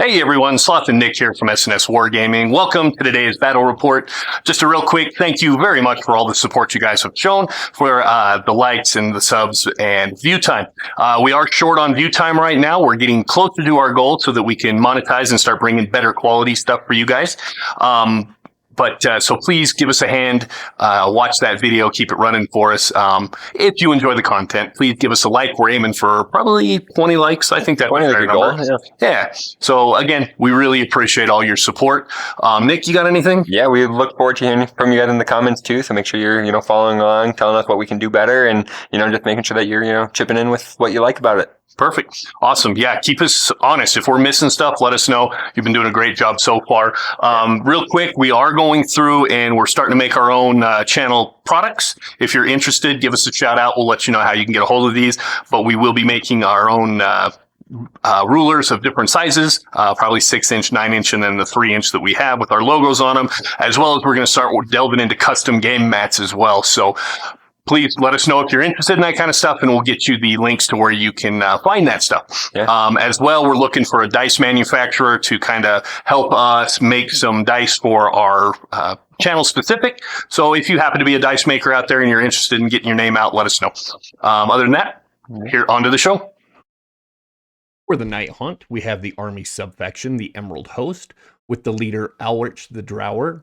Hey everyone, Sloth and Nick here from SNS Wargaming. Welcome to today's battle report. Just a real quick thank you very much for all the support you guys have shown for the likes and the subs and view time. We are short on view time right now. We're getting closer to our goal so that we can monetize and start bringing better quality stuff for you guys. So please give us a hand, watch that video, keep it running for us. If you enjoy the content, please give us a like. We're aiming for probably 20 likes. I think that's a fair number. Yeah. So again, we really appreciate all your support. Nick, you got anything? Yeah, we look forward to hearing from you guys in the comments too. So make sure you're, following along, telling us what we can do better, and, just making sure that you're, chipping in with what you like about it. Perfect. Awesome. Yeah, keep us honest. If we're missing stuff, let us know. You've been doing a great job so far. Real quick, we are going through and we're starting to make our own channel products. If you're interested, give us a shout out. We'll let you know how you can get a hold of these. But we will be making our own rulers of different sizes, probably 6-inch, 9-inch, and then the 3-inch that we have with our logos on them, as well as we're going to start delving into custom game mats as well. So please let us know if you're interested in that kind of stuff, and we'll get you the links to where you can find that stuff. Yeah. As well, we're looking for a dice manufacturer to kind of help us make some dice for our channel specific. So if you happen to be a dice maker out there and you're interested in getting your name out, let us know. Other than that, here on to the show. For the Nighthaunt, we have the army subfaction, the Emerald Host, with the leader Alrich the Drower,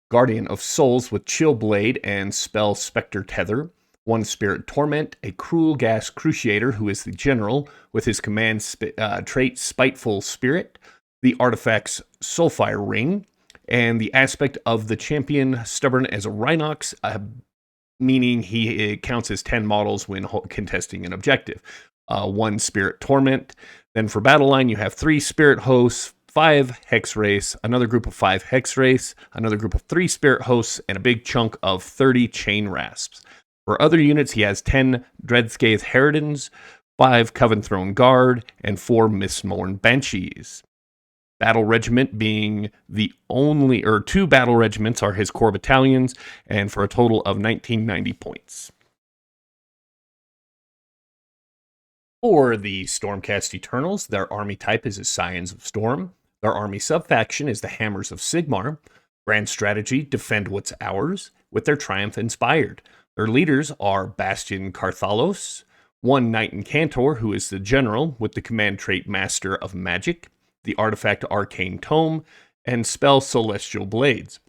Guardian of Souls with Chill Blade and Spell Spectre Tether, one Spirit Torment, a Cruel Gas Cruciator who is the general with his command trait Spiteful Spirit, the artifacts Soulfire Ring, and the aspect of the champion Stubborn as a Rhinox, meaning he counts as 10 models when contesting an objective. One Spirit Torment. Then for Battle Line, you have 3 Spirit Hosts, 5 Hex Race, another group of 5 Hex Race, another group of 3 Spirit Hosts, and a big chunk of 30 Chain Rasps. For other units, he has 10 Dreadscathe Harridans, 5 Coven Throne Guard, and 4 Mistmourne Banshees. Battle Regiment being the only, or 2 Battle Regiments are his core battalions, and for a total of 1990 points. For the Stormcast Eternals, their army type is the Scions of Storm. Their army subfaction is the Hammers of Sigmar. Grand strategy, defend what's ours, with their triumph inspired. Their leaders are Bastion Carthalos, one Knight Incantor, who is the general, with the command trait Master of Magic, the artifact Arcane Tome, and spell Celestial Blades.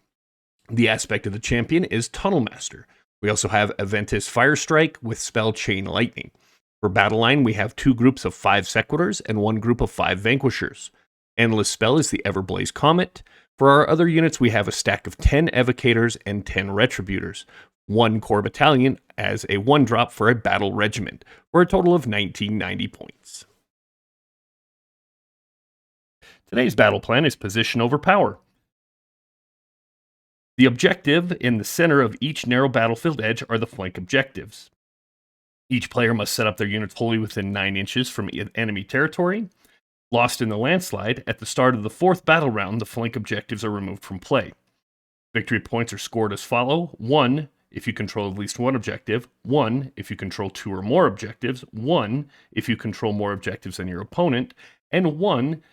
The aspect of the champion is Tunnel Master. We also have Aventus Firestrike with spell Chain Lightning. For Battle Line, we have 2 groups of 5 Sequitors and 1 group of 5 Vanquishers. Endless Spell is the Everblaze Comet. For our other units, we have a stack of 10 Evocators and 10 Retributors. 1 core battalion as a 1-drop for a battle regiment, for a total of 1990 points. Today's battle plan is position over power. The objective in the center of each narrow battlefield edge are the flank objectives. Each player must set up their units wholly within 9 inches from enemy territory. Lost in the landslide, at the start of the 4th battle round, the flank objectives are removed from play. Victory points are scored as follow: 1 if you control at least 1 objective, 1 if you control 2 or more objectives, 1 if you control more objectives than your opponent, and 1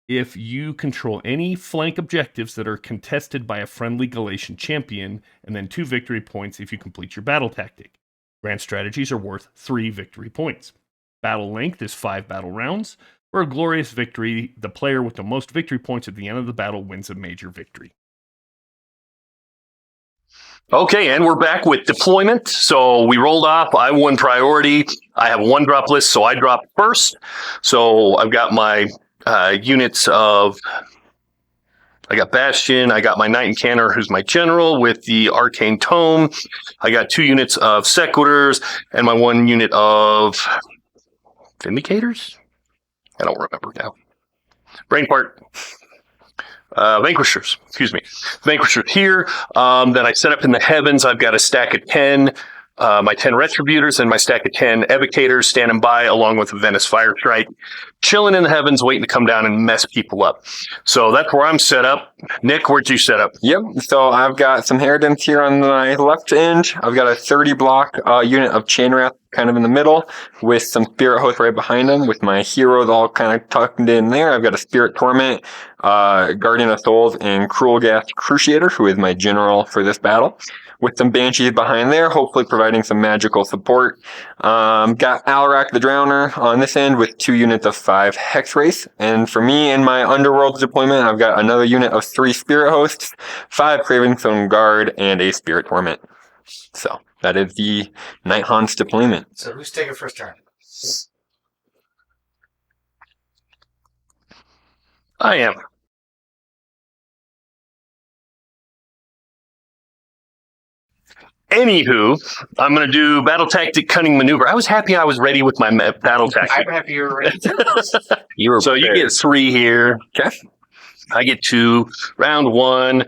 if you control any flank objectives that are contested by a friendly Galatian champion, and then 2 victory points if you complete your battle tactic. Grand strategies are worth 3 victory points. Battle length is 5 battle rounds. For a glorious victory, the player with the most victory points at the end of the battle wins a major victory. Okay, and we're back with deployment. So we rolled off. I won priority. I have a 1-drop list, so I dropped first. So I've got my units of... I got Bastion, I got my Knight Incantor, who's my general, with the Arcane Tome. I got 2 units of Sequitors, and my 1 unit of Vindicators? I don't remember now. Brain part. Vanquishers, excuse me. Vanquishers here. Then I set up in the heavens. I've got a stack of 10, my 10 Retributors and my stack of 10 Evocators standing by, along with Aventus Firestrike, chilling in the heavens, waiting to come down and mess people up. So that's where I'm set up. Nick, where'd you set up? Yep, so I've got some Harridans here on my left end. I've got a 30 block unit of Chain Wrath kind of in the middle with some spirit hosts right behind them with my heroes all kind of tucked in there. I've got a Spirit Torment, Guardian of Souls, and Cruel Gas Cruciator, who is my general for this battle, with some Banshees behind there, hopefully providing some magical support. Got Alarak the Drowner on this end with 2 units of 5 Hex Wraith. And for me in my Underworld deployment, I've got another unit of 3 Spirit Hosts, 5 Craven Stone Guard, and a Spirit Torment. So that is the Nighthaunt's deployment. So who's taking first turn? I am. Anywho, I'm going to do Battle Tactic Cunning Maneuver. I was happy I was ready with my Battle Tactic. I'm happy you're ready. So you get 3 here. Okay. I get 2. Round 1.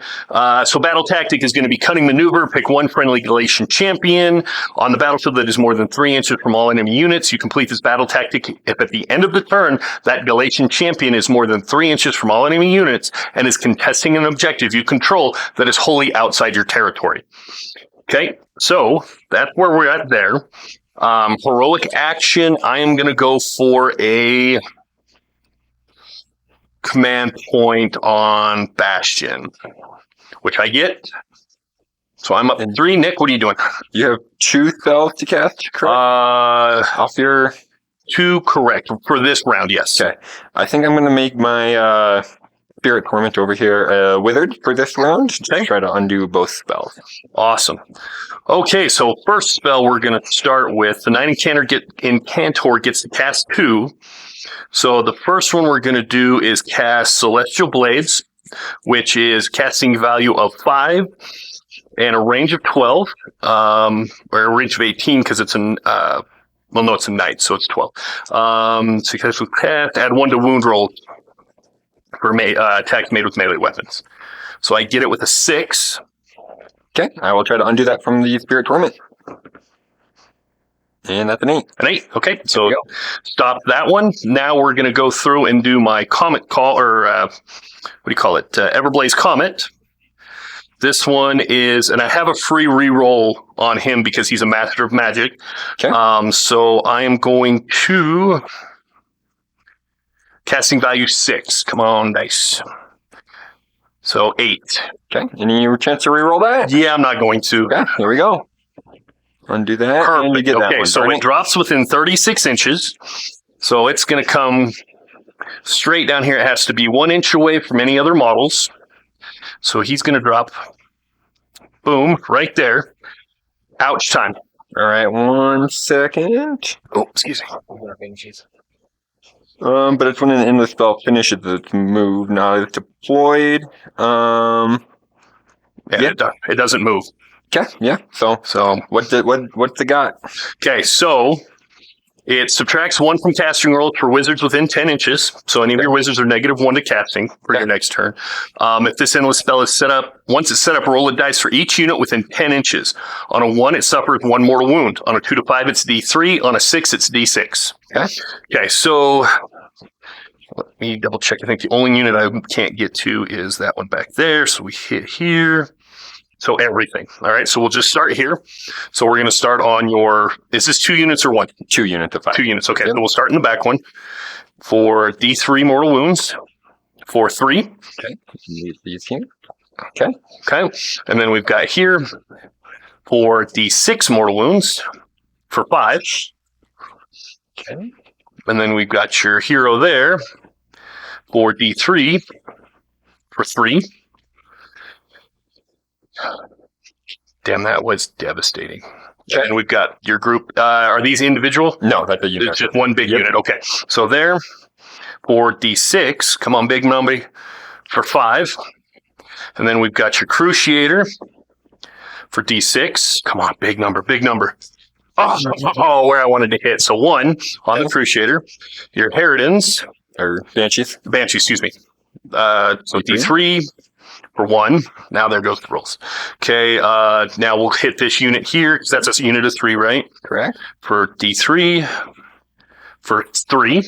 So Battle Tactic is going to be Cunning Maneuver. Pick 1 friendly Galatian champion on the battlefield that is more than 3 inches from all enemy units. You complete this Battle Tactic if at the end of the turn that Galatian champion is more than 3 inches from all enemy units and is contesting an objective you control that is wholly outside your territory. Okay, so that's where we're at there. Heroic action, I am going to go for a command point on Bastion, which I get. So I'm up to 3. Nick, what are you doing? You have 2 spells to cast, correct? Off your... 2, correct. For this round, yes. Okay. I think I'm going to make my Spirit Torment over here withered for this round. Just try to undo both spells. Awesome. Okay, so first spell we're going to start with. The Knight Incantor gets to cast 2. So the first one we're going to do is cast Celestial Blades, which is casting value of 5 and a range of 12, or a range of 18 because it's it's a knight, so it's 12. Successful cast, add 1 to wound roll for attacks made with melee weapons. So I get it with a 6. Okay, I will try to undo that from the Spirit Torment. And that's an 8. An 8, okay. So stop that one. Now we're going to go through and do my Comet Call, or Everblaze Comet. This one is, and I have a free reroll on him because he's a Master of Magic. Okay. So I am going to casting value 6. Come on, dice. So 8. Okay. Any chance to reroll that? Yeah, I'm not going to. Okay, here we go. Undo that. Perfect. And you get that Okay, one. so it drops within 36 inches. So it's going to come straight down here. It has to be 1 inch away from any other models. So he's going to drop, boom, right there. Ouch time. All right, 1 second. Oh, excuse me. But it's when an endless spell finishes its move, not it's deployed. Yeah, it doesn't move. Okay, yeah. So what's the got? Okay, so it subtracts 1 from casting rolls for wizards within 10 inches. So any of your wizards are -1 to casting for your next turn. If this endless spell is set up, once it's set up, roll a dice for each unit within 10 inches. On a 1, it suffers 1 mortal wound. On a 2 to 5, it's D3. On a 6, it's D6. Okay, so let me double check. I think the only unit I can't get to is that one back there. So we hit here. So everything. All right. So we'll just start here. So we're going to start on your, is this 2 units or 1? 2 units of 5. 2 units. Okay. Then we'll start in the back one for D3 mortal wounds for 3. Okay. These here. Okay. Okay. And then we've got here for D6 mortal wounds for 5. Okay. And then we've got your hero there for D3 for 3. Damn, that was devastating. Okay. And we've got your group. Are these individual? No, that's a unit. It's just one big unit. Okay. So there for D6. Come on, big number for 5. And then we've got your Cruciator for D6. Come on, big number, big number. Oh, where I wanted to hit. So 1 on the Cruciator. Your Harridans. Or Banshees. Banshee, excuse me. So D3 for 1. Now there goes the rolls. Okay, now we'll hit this unit here, because that's a unit of 3, right? Correct. For D3 for 3.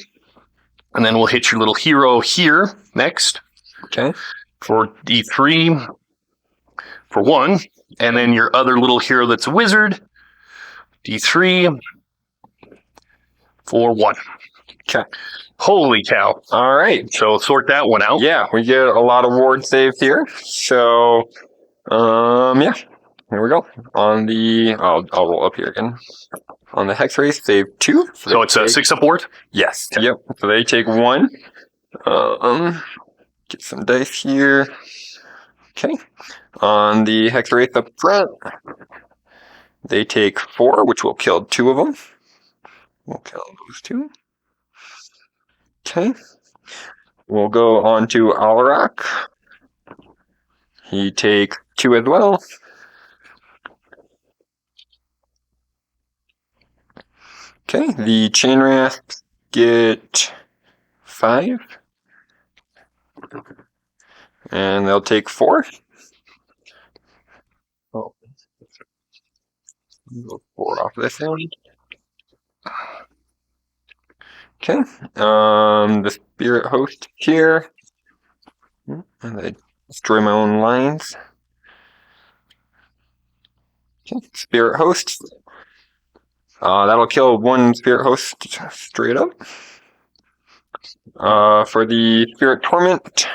And then we'll hit your little hero here next. Okay. For D3 for 1. And then your other little hero that's a wizard. D3 for 1. Okay. Holy cow. All right. So sort that one out. Yeah, we get a lot of ward saves here. So, yeah, here we go. On the, I'll roll up here again. On the Hex Race, save 2. So it's a 6-up ward? Yes. Okay. Yep. So they take 1. Get some dice here. Okay. On the Hex Race up front, they take 4, which will kill 2 of them. We'll kill those 2. Okay. We'll go on to Alrock. He takes 2 as well. Okay, the Chain Rasps get 5. And they'll take 4. Oh. 4 off this end. Okay. The Spirit Host here. And I destroy my own lines. Okay. Spirit Host. That'll kill 1 Spirit Host straight up. For the Spirit Torment,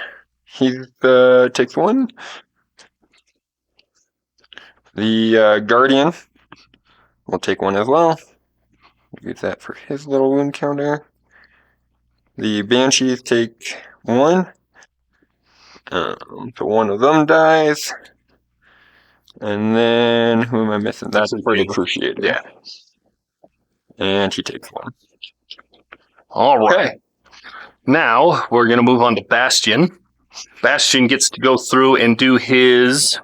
he takes 1. The Guardian will take 1 as well. Use that for his little wound counter. The Banshees take 1. So 1 of them dies. And then, who am I missing? That's for the Cruciator. Yeah. And he takes 1. All right. Okay. Now we're going to move on to Bastion. Bastion gets to go through and do his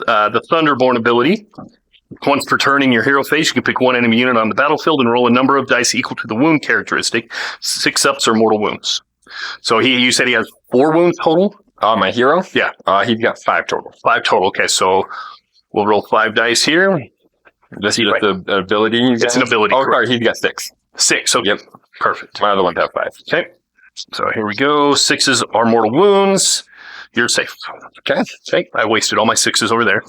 the Thunderborn ability. Once per turn in your hero phase, you can pick 1 enemy unit on the battlefield and roll a number of dice equal to the wound characteristic. 6-ups or mortal wounds. So you said he has 4 wounds total? My hero? Yeah. He's got 5 total. 5 total. Okay, so we'll roll 5 dice here. Does he get the ability? It's an ability. Oh, correct. sorry, he's got 6. 6. Okay. Yep. Perfect. My other ones have 5. Okay. So here we go. 6s are mortal wounds. You're safe. Okay. Okay. I wasted all my 6s over there.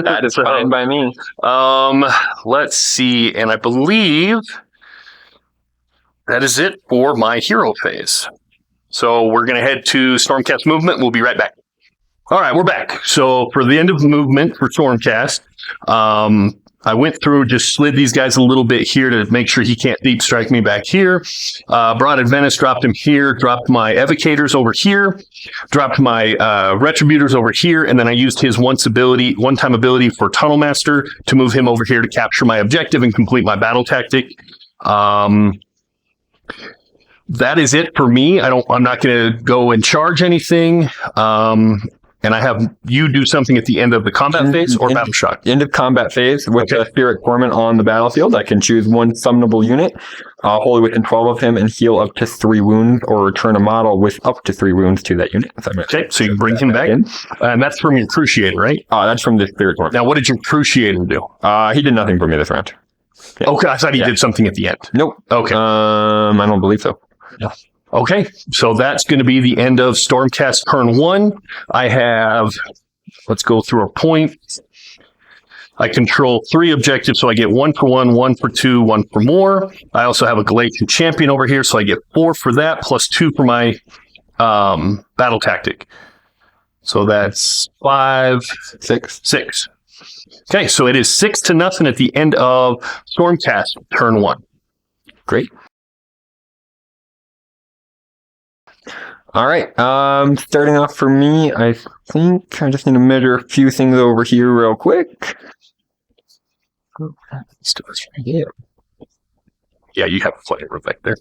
That is fine by me. Let's see. And I believe that is it for my hero phase. So we're going to head to Stormcast movement. We'll be right back. All right, we're back. So for the end of movement for Stormcast, I went through, just slid these guys a little bit here to make sure he can't deep strike me back here. Brought Adventus, dropped him here, dropped my Evocators over here, dropped my Retributors over here, and then I used his one-time ability for Tunnel Master to move him over here to capture my objective and complete my battle tactic. That is it for me. I'm not going to go and charge anything. And I have you do something at the end of the combat phase or battle shock. End of combat phase with the Spirit Torment on the battlefield. I can choose 1 summonable unit, wholly within 12 of him, and heal up to 3 wounds, or return a model with up to 3 wounds to that unit. Okay, so you bring him back in. And that's from your Cruciator, right? That's from the Spirit Torment. Now, what did your Cruciator do? He did nothing for me this round. Yeah. Okay, I thought he did something at the end. Nope. Okay. I don't believe so. Yeah. Okay, so that's going to be the end of Stormcast turn 1. I have, let's go through our points. I control 3 objectives, so I get 1 for 1, 1 for 2, 1 for more. I also have a Galatian champion over here, so I get 4 for that, plus 2 for my battle tactic. So that's 5, 6. Okay, so it is 6-0 at the end of Stormcast turn 1. Great. All right. Starting off for me, I think I just need to measure a few things over here real quick. Yeah, you have a flavor back there.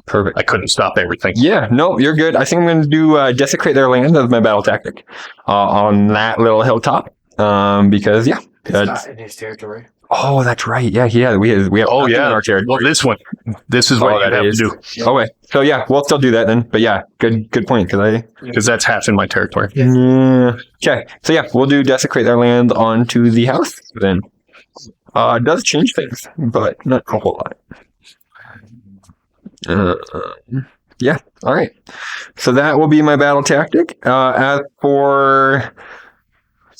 Perfect. I couldn't stop everything. Yeah, no, you're good. I think I'm going to do Desecrate Their Land as my battle tactic on that little hilltop. Because, yeah. It's not in his territory. Oh, that's right. Yeah, we have Oh, yeah. in our territory. Well, this is what you have to do. Okay. So, yeah, we'll still do that then. But, yeah, good point. Because that's half in my territory. Yeah. Okay. So, yeah, we'll do Desecrate Their Land onto the house then. It does change things, but not a whole lot. Yeah. All right. So that will be my battle tactic. As for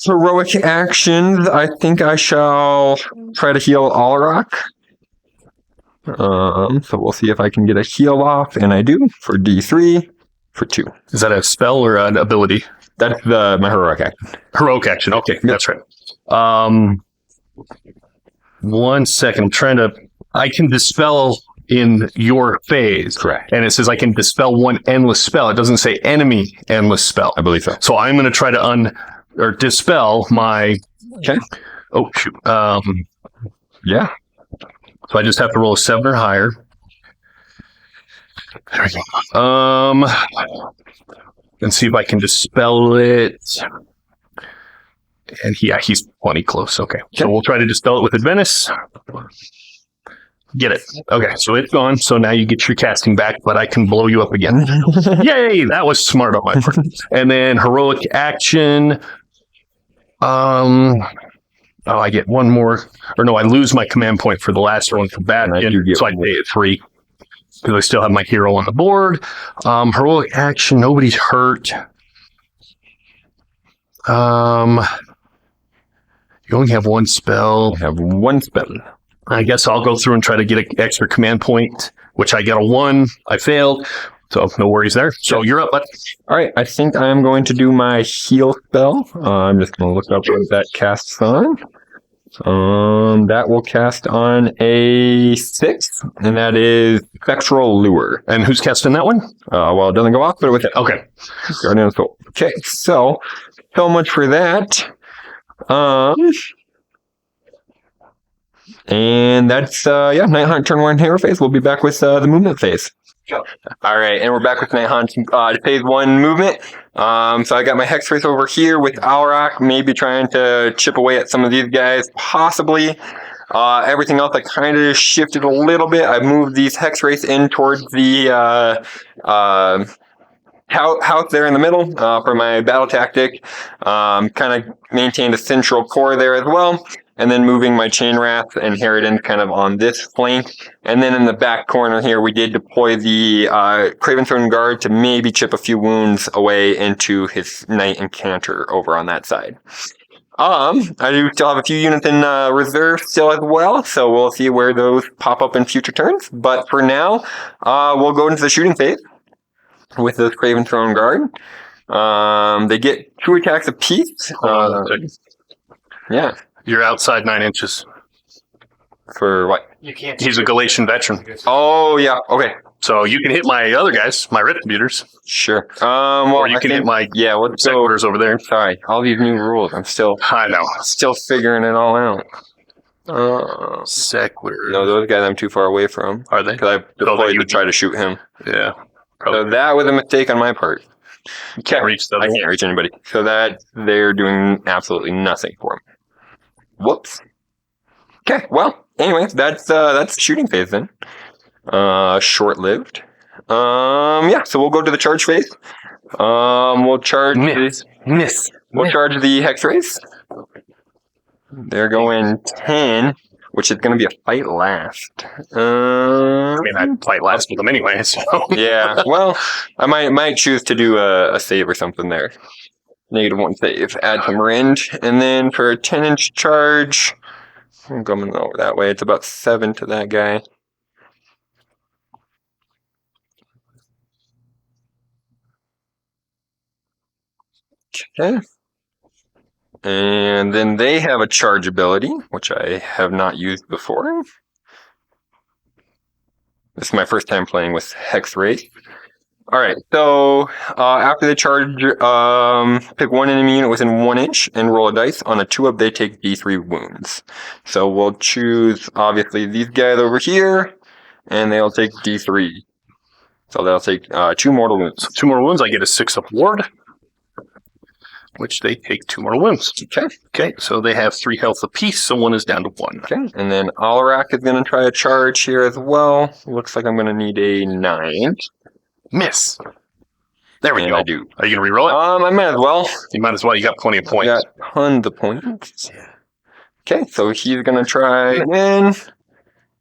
heroic actions, I think I shall try to heal Alrock. So we'll see if I can get a heal off, and I do for D3 for 2. Is that a spell or an ability? That's my heroic action. Heroic action. Okay, that's right. 1 second. I can dispel in your phase. Correct. And it says I can dispel one endless spell. It doesn't say enemy endless spell. I believe so. So I'm going to try to dispel my... Okay. Oh, shoot. Yeah. So I just have to roll a 7 or higher. There we go. And see if I can dispel it. And he's plenty close. Okay. So we'll try to dispel it with advantage. Get it. Okay, so it's gone. So now you get your casting back, but I can blow you up again. Yay! That was smart on my part. And then heroic action. I get one more. Or no, I lose my command point for the last one for Bastion. So I pay it 3. Because I still have my hero on the board. Heroic action. Nobody's hurt. You only have one spell. I have 1 spell. I guess I'll go through and try to get an extra command point, which I got a 1. I failed. So no worries there. So you're up, bud. All right. I think I'm going to do my heal spell. I'm just going to look up what that casts on. That will cast on a 6, and that is Spectral Lure. And who's casting that one? Well, it doesn't go off, but with it. Okay. Guardian of Soul. Okay, so much for that. And that's, Nighthaunt turn 1 hero phase. We'll be back with the movement phase. All right, and we're back with Nighthaunt phase 1 movement. So I got my Hex Race over here with Alrock, maybe trying to chip away at some of these guys, possibly. Everything else I kind of shifted a little bit. I moved these Hex Race in towards the house there in the middle for my battle tactic. Kind of maintained a central core there as well. And then moving my Chain Wrath and Harridan kind of on this flank. And then in the back corner here, we did deploy the Craven Throne Guard to maybe chip a few wounds away into his Knight Incanter over on that side. I do still have a few units in reserve still as well, so we'll see where those pop up in future turns. But for now, we'll go into the shooting phase with the Craven Throne Guard. They get 2 attacks apiece. Yeah. You're outside 9 inches. For what? You can't. He's a Galatian veteran. Oh, yeah. Okay. So you can hit my other guys, my retributors. Sure. Or you can hit my sequitors over there. Sorry, all these new rules. I'm still figuring it all out. Sequitur. No, those guys I'm too far away from. Are they? Because I deployed to try to shoot him. Yeah. So that was a mistake on my part. Can't reach them. I can't reach anybody. So that they're doing absolutely nothing for me. Whoops. Okay, well, anyway, that's the shooting phase then. Short-lived. So we'll go to the charge phase. We'll charge We'll charge the Hex Race. They're going 10, which is going to be a fight last. I mean, I'd fight last with them anyway, so. Yeah, well, I might choose to do a save or something there. -1 save. Add some rend. And then for a 10-inch charge, I'm going over that way. It's about 7 to that guy. Okay. And then they have a charge ability, which I have not used before. This is my first time playing with Hex Race. Alright, so after the charge, pick one enemy unit within 1 inch and roll a dice. On a 2-up, they take D3 wounds. So we'll choose, obviously, these guys over here, and they'll take D3. So they'll take 2 mortal wounds. 2 more wounds, I get a 6-up ward, which they take 2 more wounds. Okay, so they have 3 health apiece, so 1 is down to 1. Okay, and then Alarak is going to try a charge here as well. Looks like I'm going to need a 9. Miss. There we go. I do. Are you going to reroll it? I might as well. You might as well. You got plenty of points. I got tons of points. Okay, so he's going to try again.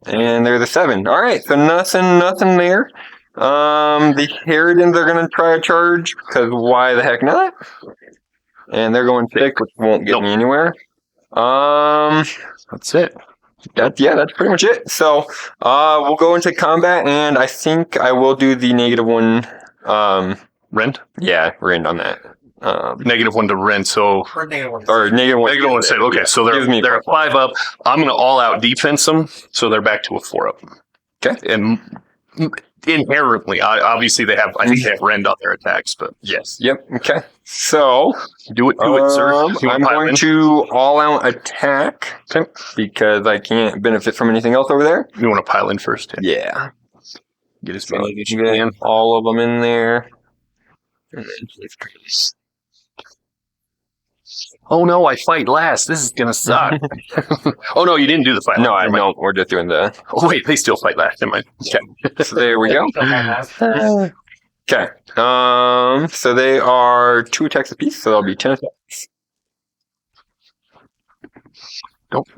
And there's a 7. All right, so nothing there. The Harridans are going to try a charge, because why the heck not? And they're going 6, which won't get me anywhere. That's it. That's pretty much it. So we'll go into combat, and I think I will do the -1. Rend? Yeah, rend on that. -1 to rend, so... Or -1. Or -1. -1 save. Okay, Yeah, so gives me they're a 5 up. I'm going to all-out defense them, so they're back to a 4 up. Okay. And inherently, obviously they have rend on their attacks, but Yes. Yep. Okay. So do it, sir. You I'm want pile going in? to all-out attack Okay. because I can't benefit from anything else over there. You want to pile in first? Yeah. Get as So many as you get can. all of them in there. And then just- Oh no, I fight last. This is gonna suck. Oh no, you didn't do the fight. No, I Never mind. don't. We're just doing the. Oh wait, they still fight last. Never mind. Okay. So there we go. Okay. Okay. So they are 2 attacks apiece, so that'll be 10 attacks.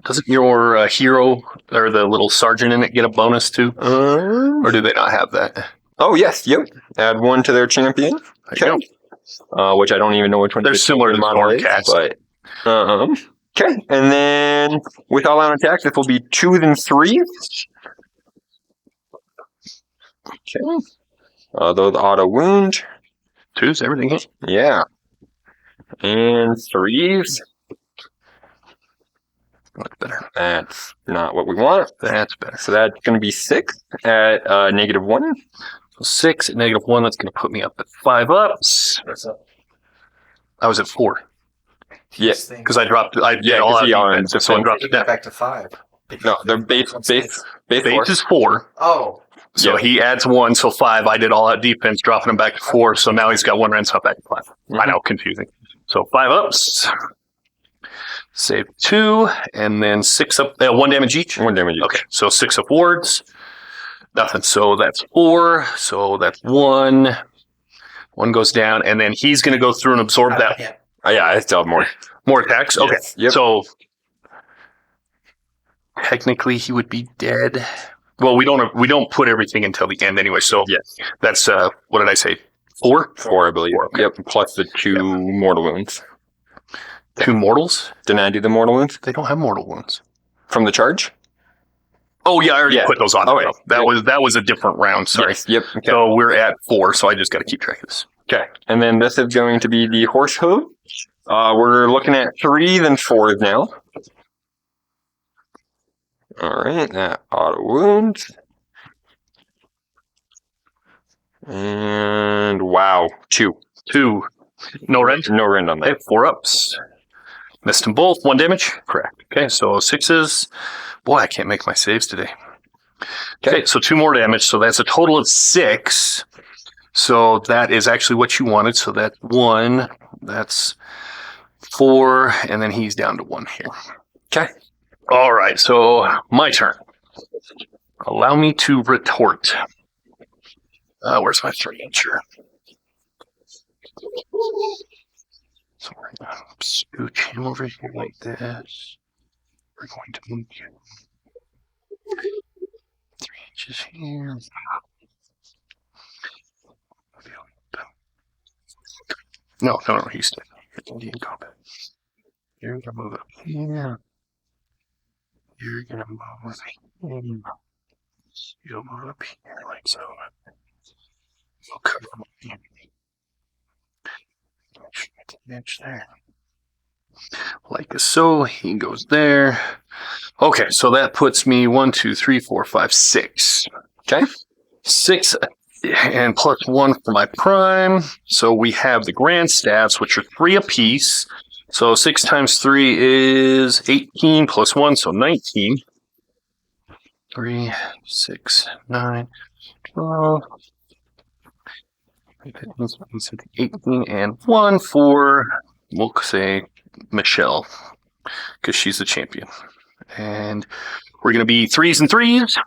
Doesn't your hero or the little sergeant in it get a bonus too, or do they not have that? Oh yes, yep. Add 1 to their champion. There you go. Which I don't even know which one. They're the similar to the model is, Stormcast. but okay. And then with all out attacks, this will be 2s and 3s. Okay. Those auto wound. 2s, everything hit. Yeah. And 3s. Much better. That's not what we want. That's better. So that's going to be 6 at -1. So 6 at -1. That's going to put me up at 5 ups. What's up? I was at 4 Yeah. because I dropped. I did Yeah, all 'cause out he on defense, so I dropped You it got down. back to 5. No, they're base Base 4. is 4, Oh. so Yeah. he adds 1, so 5. I did all out defense, dropping him back to 4. So now he's got 1 rend, so I'm back to 5. I know, confusing. So 5 ups. Save 2, and then 6 up. 1 damage each. 1 damage each. Okay, so 6 up wards. Nothing. So that's 4. So that's 1. 1 goes down, and then he's going to go through and absorb that. Yeah. Oh, yeah, I still have more. More attacks. Okay. Yes, yep. So technically, he would be dead. Well, we don't put everything until the end anyway. So Yes. that's what did I say? 4? 4, I believe. 4, okay. Yep, plus the 2 mortal wounds. 2 mortals? Didn't I do the mortal wounds? They don't have mortal wounds. From the charge? Oh yeah, I already Yeah. put those on. Oh, there, yeah. though. That was a different round. Sorry. Yes, yep. Okay. So we're at 4. So I just got to keep track of this. Okay. And then this is going to be the horse hoof. We're looking at 3s and 4s now. All right, that auto wound. And wow, 2. 2. No rend. No rend on Okay, that. 4 ups. Missed them both. 1 damage. Correct. Okay, so 6s. Boy, I can't make my saves today. Okay, so 2 more damage. So that's a total of 6. So that is actually what you wanted. So that's 1. That's 4. And then he's down to 1 here. Okay. All right, so my turn. Allow me to retort. Where's my 3-incher? So we're going to scooch him over here like this. We're going to move you 3 inches here. No, he's dead. You're in combat. You're going to move up here. You're going to move him. You'll move up here like so. You'll cover him here. Inch there. Like so, he goes there. Okay, so that puts me 1, 2, 3, 4, 5, 6. Okay. 6 and plus 1 for my prime. So we have the grand stats, which are 3 apiece. So 6 times 3 is 18 plus 1, so 19. 3, 6, 9, 12. 18 and 1 for, we'll say, Michelle, because she's the champion. And we're going to be 3s and 3s.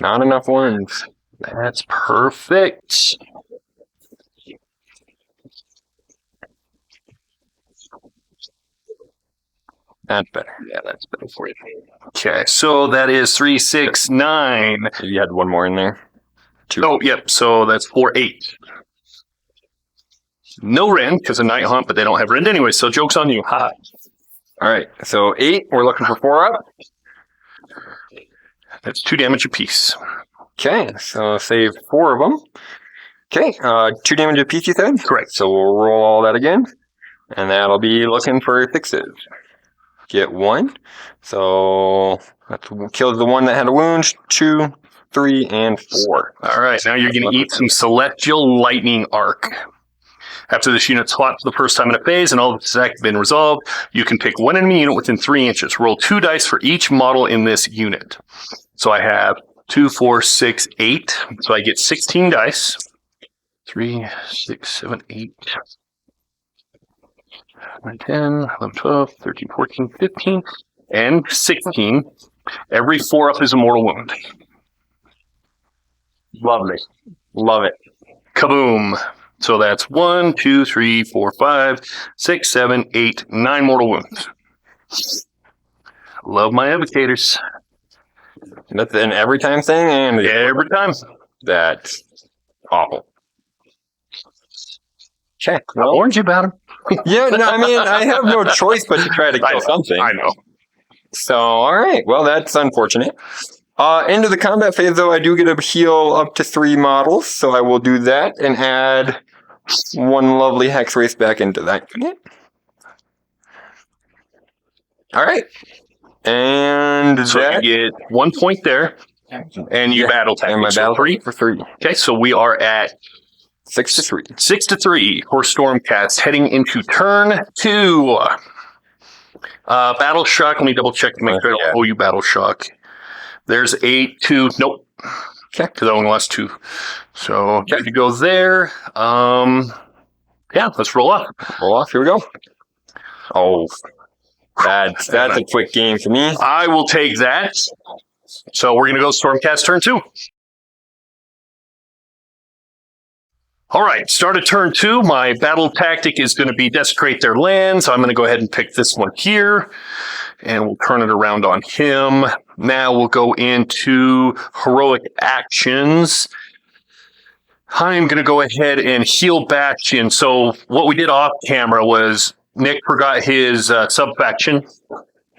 Not enough ones. That's perfect. That's better. Yeah, that's better for you. Okay, so that is 3, 6, 9. You had 1 more in there. 2. Oh, yep. So that's 4, 8. No Rend, because of Nighthaunt, but they don't have Rend anyway, so joke's on you. Haha. All right, so 8. We're looking for 4 up. That's 2 damage apiece. Okay, so save 4 of them. Okay, 2 damage apiece, you said? Correct. So we'll roll all that again, and that'll be looking for 6s. Get 1. So that kills the one that had a wound. 2, 3, and 4. All right, now you're going to eat some Celestial Lightning Arc. After this unit swaps for the first time in a phase and all of its attacks have been resolved, you can pick one enemy unit within 3 inches. Roll 2 dice for each model in this unit. So I have 2, 4, 6, 8. So I get 16 dice. 3, 6, 7, 8, 9, 10, 11, 12, 13, 14, 15, and 16. Every 4 up is a mortal wound. Lovely. Love it. Kaboom. So that's 1, 2, 3, 4, 5, 6, 7, 8, 9 mortal wounds. Love my evocators. That's an every time thing, and Every time. that's awful. Check. I warned you about them. Yeah, no, I mean, I have no choice but to try to kill something. I know. So, all right. Well, that's unfortunate. Into the combat phase, though, I do get a heal up to 3 models, so I will do that and add 1 lovely hex race back into that unit. All right. And So that, you get 1 point there, and you battle tag. and my So battle 3. for 3. Okay, so we are at 6 to 3. 6 to 3 for Stormcast, heading into turn 2. Battle Shock, let me double check to make sure I don't owe you Battle Shock. There's 8, 2, nope. Okay. Because I only lost 2. So, if you go there, yeah, let's roll up. Roll off. Here we go. Oh, that's a quick game for me. I will take that. So, we're going to go Stormcast turn 2. All right, start of turn 2. My battle tactic is going to be desecrate their lands. I'm going to go ahead and pick this one here, and we'll turn it around on him. Now we'll go into heroic actions. I'm going to go ahead and heal Bastion. So what we did off camera was Nick forgot his sub-faction,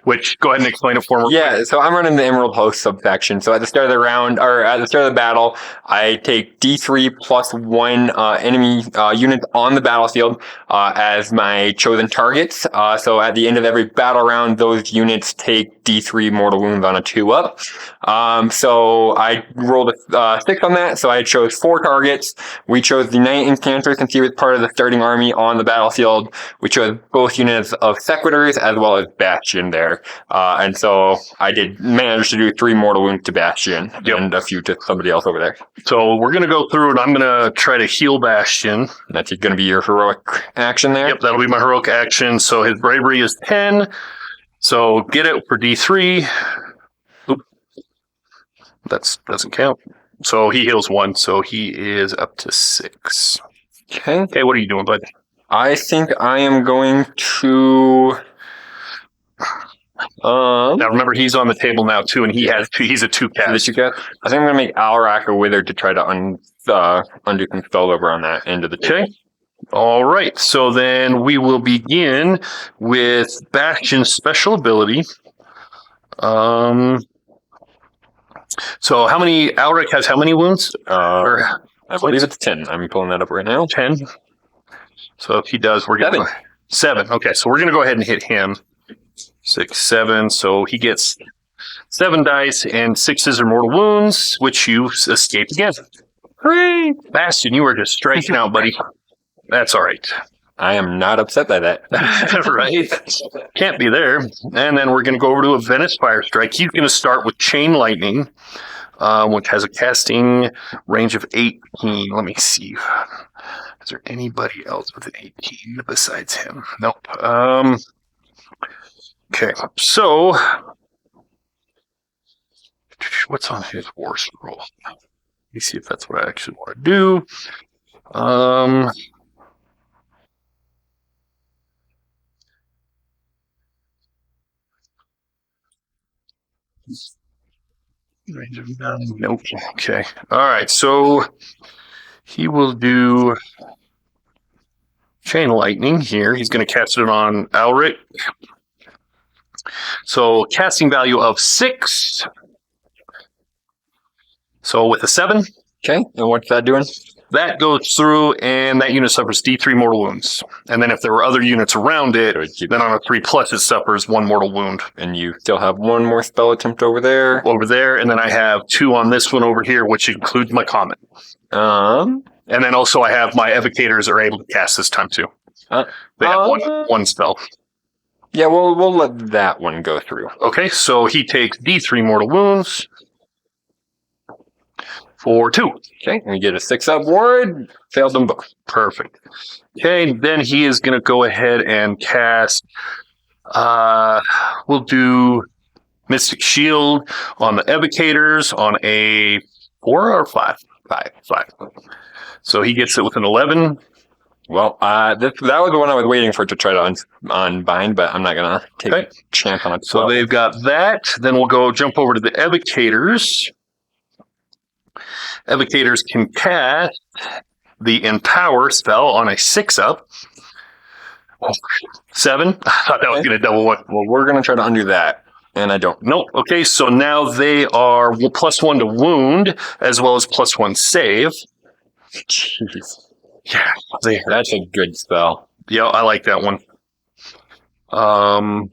which, go ahead and explain it for me. Yeah, so I'm running the Emerald Host sub-faction. So at the start of the round, or at the start of the battle, I take D3 plus 1 enemy unit on the battlefield as my chosen targets. So at the end of every battle round, those units take D3 mortal wounds on a 2-up. So I rolled a 6 on that, so I chose 4 targets. We chose the Knight Incantor since he was part of the starting army on the battlefield. We chose both units of Sequitors as well as Bastion there. And so I did manage to do 3 mortal wounds to Bastion and a few to somebody else over there. So we're going to go through it. I'm going to try to heal Bastion. That's going to be your heroic action there? Yep, that'll be my heroic action. So his bravery is 10. So get it for D3. Oop. That doesn't count. So he heals 1, so he is up to 6. Okay. Okay, what are you doing, bud? I think I am going to... Now remember, he's on the table now too, and he's a 2 cast. I think I'm going to make Alrak a Wither to try to undo some spellover on that end of the table. Okay. All right. So then we will begin with Bastion's special ability. So how many Alrik has how many wounds? I believe it's 10. I'm pulling that up right now. 10. So if he does, we're going to 7. Okay, so we're going to go ahead and hit him. 6, 7. So he gets 7 dice and 6s are mortal wounds, which you escape again. Hooray! Bastion, you were just striking out, buddy. That's all right. I am not upset by that. Right? Can't be there. And then we're going to go over to a Venice Fire Strike. He's going to start with Chain Lightning, which has a casting range of 18. Let me see. Is there anybody else with an 18 besides him? Nope. Okay, so what's on his war scroll? Let me see if that's what I actually want to do. Range of 9. Nope. Okay. All right. So he will do Chain Lightning here. He's going to cast it on Alric. So casting value of 6. So with a 7. Okay, and what's that doing? That goes through, and that unit suffers D3 mortal wounds. And then if there were other units around it, then on a 3+, it suffers 1 mortal wound. And you still have 1 more spell attempt over there. And then I have 2 on this one over here, which includes my comet. And then also I have my evocators are able to cast this time too. They have one spell. Yeah, we'll let that one go through. Okay, so he takes D3 mortal wounds for 2. Okay, and we get a 6-up ward. Failed them both. Perfect. Okay, then he is going to go ahead and cast. We'll do Mystic Shield on the evocators on a 4 or 5? 5. So he gets it with an 11. Well, that was the one I was waiting for to try to unbind, but I'm not going to take a chance on it. So they've got that. Then we'll jump over to the evocators. Evocators can cast the Empower spell on a 6-up. 7. I thought that was going to double one. Well, we're going to try to undo that, and I don't. Nope. Okay, so now they are +1 to wound, as well as +1 save. Jeez. Yeah, that's a good spell. Yeah, I like that one. Now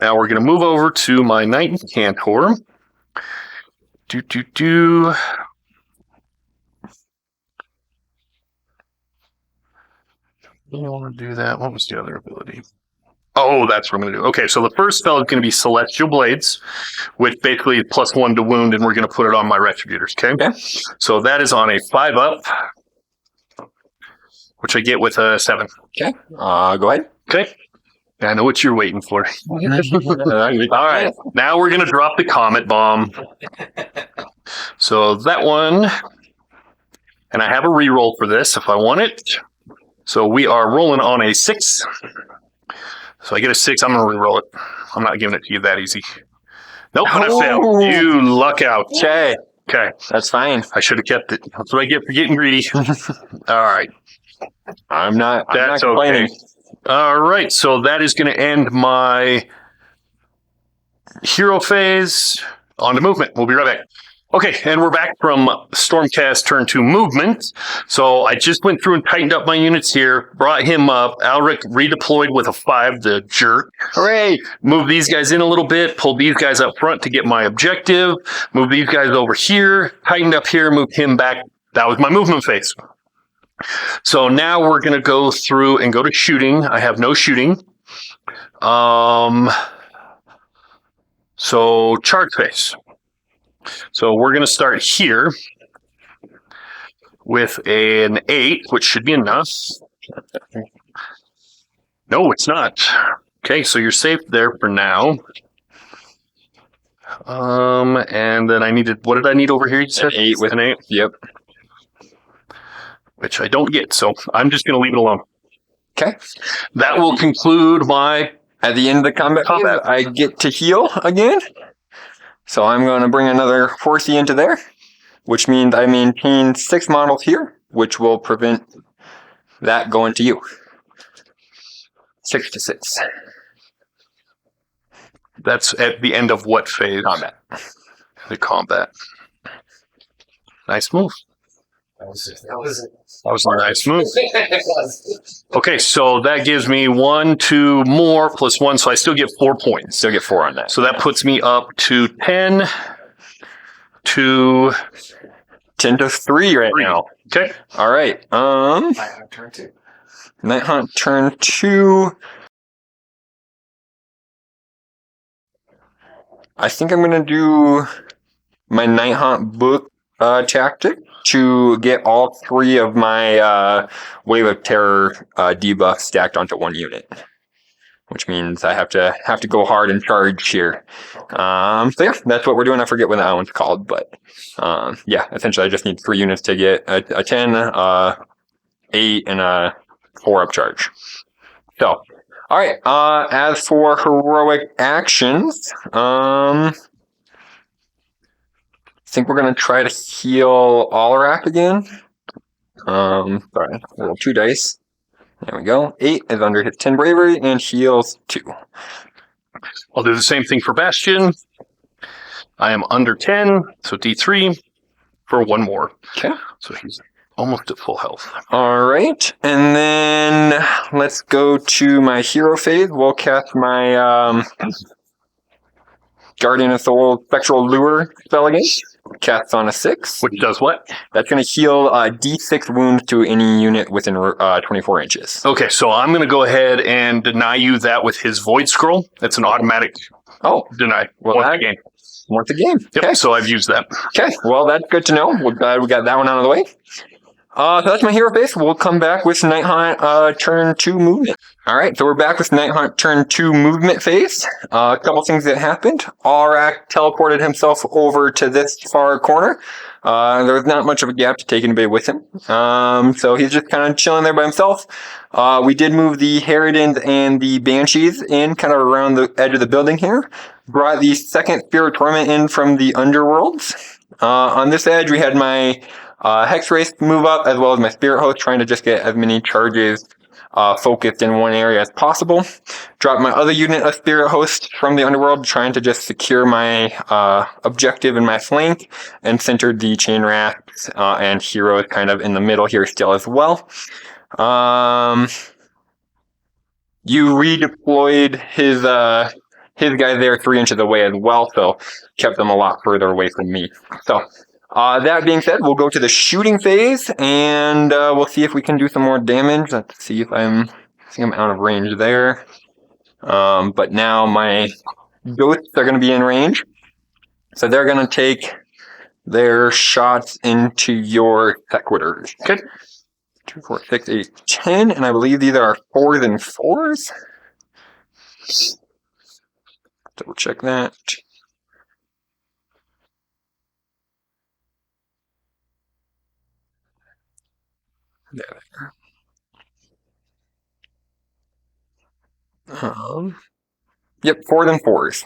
we're going to move over to my Knight Incantor. I don't want to do that. What was the other ability? Oh, that's what I'm going to do. Okay, so the first spell is going to be Celestial Blades, which basically is +1 to wound, and we're going to put it on my Retributors, okay? So that is on a 5-up, which I get with a 7. Okay, go ahead. Okay. I know what you're waiting for. All right, now we're going to drop the Comet Bomb. So that one, and I have a reroll for this if I want it. So we are rolling on a 6. So I get a 6, I'm going to reroll it. I'm not giving it to you that easy. Nope, but I failed. You luck out. Okay. Okay. That's fine. I should have kept it. That's what I get for getting greedy. All right. I'm not That's complaining. okay. All right, so that is going to end my hero phase. On to movement. We'll be right back. Okay, and we're back from Stormcast turn to movement. So I just went through and tightened up my units here, brought him up. Alric redeployed with a 5, the jerk. Hooray! Move these guys in a little bit, pull these guys up front to get my objective, move these guys over here, tightened up here, move him back. That was my movement phase. So now we're going to go through and go to shooting. I have no shooting. So charge phase. So we're going to start here with an 8, which should be enough. No, it's not. Okay, so you're safe there for now. And then I needed, what did I need over here? You said 8 with an 8. Yep. Which I don't get, so I'm just going to leave it alone. Okay. That will conclude my... At the end of the combat, I get to heal again. So I'm going to bring another Horsey into there, which means I maintain 6 models here, which will prevent that going to you. 6 to 6. That's at the end of what phase? Combat. The combat. Nice move. That was a nice move. Okay, so that gives me 1, 2 more plus 1, so I still get 4 points. Still get 4 on that. So that puts me up to 10 to 10 to 3 right now. Okay. All right. Nighthaunt turn 2. Nighthaunt turn 2. I think I'm gonna do my Nighthaunt book tactic to get all 3 of my Wave of Terror debuffs stacked onto 1 unit, which means I have to go hard and charge here. So yeah, that's what we're doing. I forget what that one's called, but yeah, essentially I just need 3 units to get a 10, 8, and a 4-up charge. So, all right. As for heroic actions, I think we're gonna try to heal Alarak again. Sorry, roll 2 dice. There we go. 8 is under his 10 bravery and heals 2. I'll do the same thing for Bastion. I am under 10, so D3 for 1 more. Okay. So he's almost at full health. All right, and then let's go to my hero phase. We'll cast my Guardian of Soul Spectral Lure spell again. Cast on a 6. Which does what? That's going to heal D6 wounds to any unit within 24 inches. Okay, so I'm going to go ahead and deny you that with his Void Scroll. That's an automatic Oh, deny. well, once that- again. once a game. Yep, Okay. so I've used that. Okay, well, that's good to know. We're glad we got that one out of the way. So that's my hero base. We'll come back with Nighthaunt turn 2 movement. All right, so we're back with Nighthaunt turn 2 movement phase. A couple things that happened. Aurak teleported himself over to this far corner. There was not much of a gap to take anybody with him. So he's just kind of chilling there by himself. We did move the Harridans and the Banshees in kind of around the edge of the building here. Brought the second Spirit Torment in from the Underworlds. On this edge, we had my Hex Race move up, as well as my Spirit Host, trying to just get as many charges focused in one area as possible. Dropped my other unit of Spirit Host from the Underworld, trying to just secure my objective in my flank, and centered the Chain Rats and Heroes kind of in the middle here still as well. You redeployed his guy there 3 inches away as well, so kept them a lot further away from me. So that being said, we'll go to the shooting phase, and we'll see if we can do some more damage. Let's see if I think I'm out of range there. But now my ghosts are going to be in range, so they're going to take their shots into your sequitors. Okay. 2, 4, 6, 8, 10, and I believe these are 4s and 4s. Double check that. There. Yep, 4s and 4s.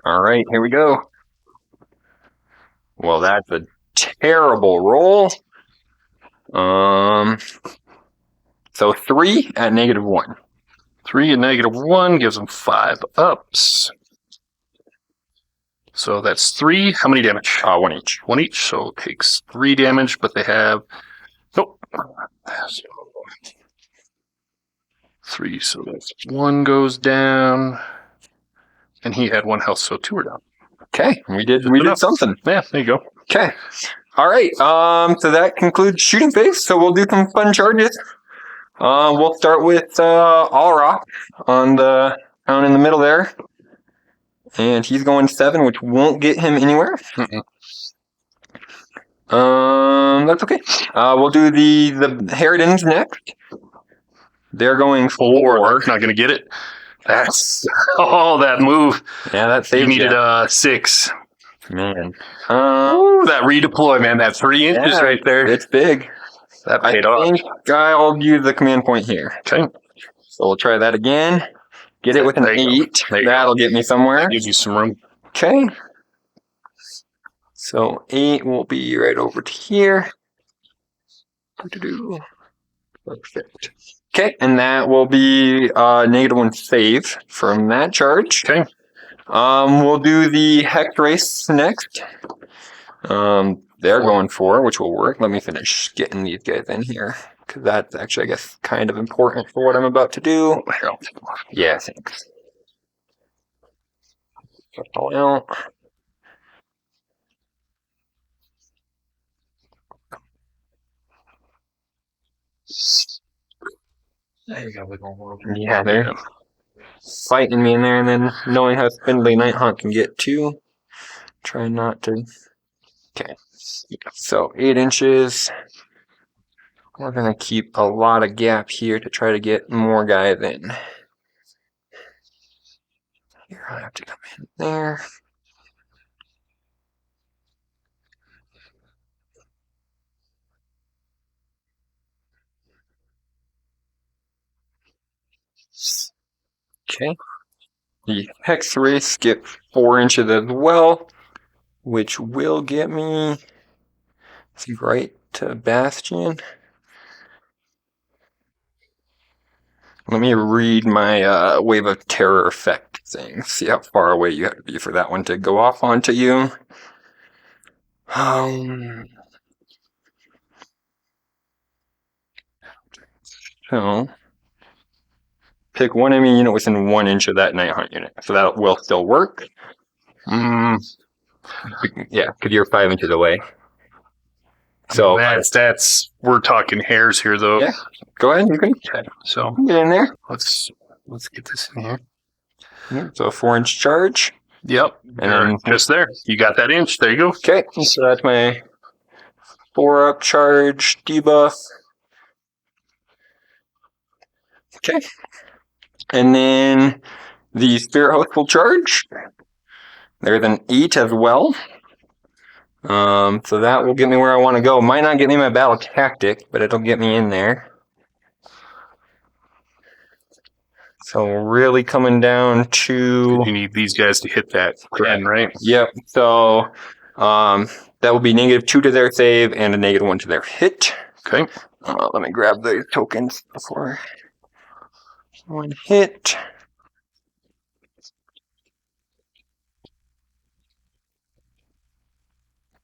All right, here we go. Well, that's a terrible roll. So 3 at -1. 3 and -1 gives them 5 ups. So that's 3. How many damage? 1 each. 1 each, so it takes 3 damage, but they have... Nope. 3, so that's 1 goes down. And he had 1 health, so 2 are down. Okay, we did something. Yeah, there you go. Okay. All right. So that concludes shooting phase. So we'll do some fun charges. We'll start with Aurak down in the middle there, and he's going 7, which won't get him anywhere. That's okay. We'll do the Harridans next. They're going 4. Not going to get it. That's... Oh, that move. Yeah, that You saves needed ya. 6. Man. Ooh, that redeploy, man. That 3 inches Yeah, right there. It's big. That I paid off. think I'll use the command point here. Okay. So we'll try that again. Get it with an There you go. 8. There you go. That'll get me somewhere. Gives you some room. Okay. So 8 will be right over to here. Perfect. Okay, and that will be -1 save from that charge. Okay. We'll do the Hex Race next. They're going 4, which will work. Let me finish getting these guys in here, because that's actually, I guess, kind of important for what I'm about to do. Here, I'll take them off. Yeah, thanks. All out. There you go. We're going world. Yeah, they're fighting me in there, and then knowing how spindly Nighthaunt can get too. Try not to. Okay. So 8 inches. We're gonna keep a lot of gap here to try to get more guys in. Here I have to come in there. Okay. The Hex Race gets 4 inches as well, which will get me right to Bastion. Let me read my Wave of Terror effect thing. See how far away you have to be for that one to go off onto you. So, pick one enemy unit within 1 inch of that Nighthaunt unit. So that will still work. Yeah, because you're 5 inches away. So that's we're talking hairs here, though. Yeah. Go ahead, you can So get in there. let's get this in here. So a 4-inch charge. Yep, And then just there. You got that inch. There you go. Okay, so that's my 4-up charge debuff. Okay. And then the Spirit Host will charge. There's an 8 as well. So that will get me where I want to go. Might not get me my battle tactic, but it'll get me in there. So really coming down to... You need these guys to hit that 10, right? Yep. So that will be -2 to their save and a -1 to their hit. Okay. Let me grab the tokens before one hit.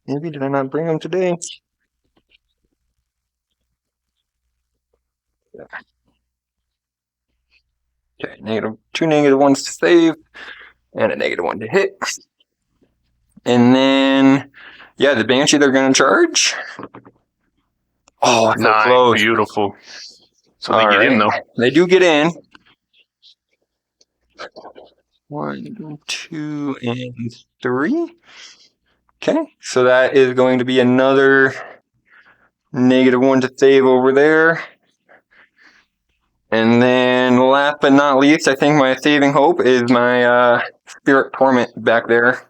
Maybe did I not bring them today? Okay, -2 -1s to save and a -1 to hit. And then, yeah, the Banshee they're going to charge. Oh, so Nice, close. beautiful. So All they get in, though. They do get in. 1, 2, and 3. Okay, so that is going to be another -1 to save over there. And then last but not least, I think my saving hope is my Spirit Torment back there.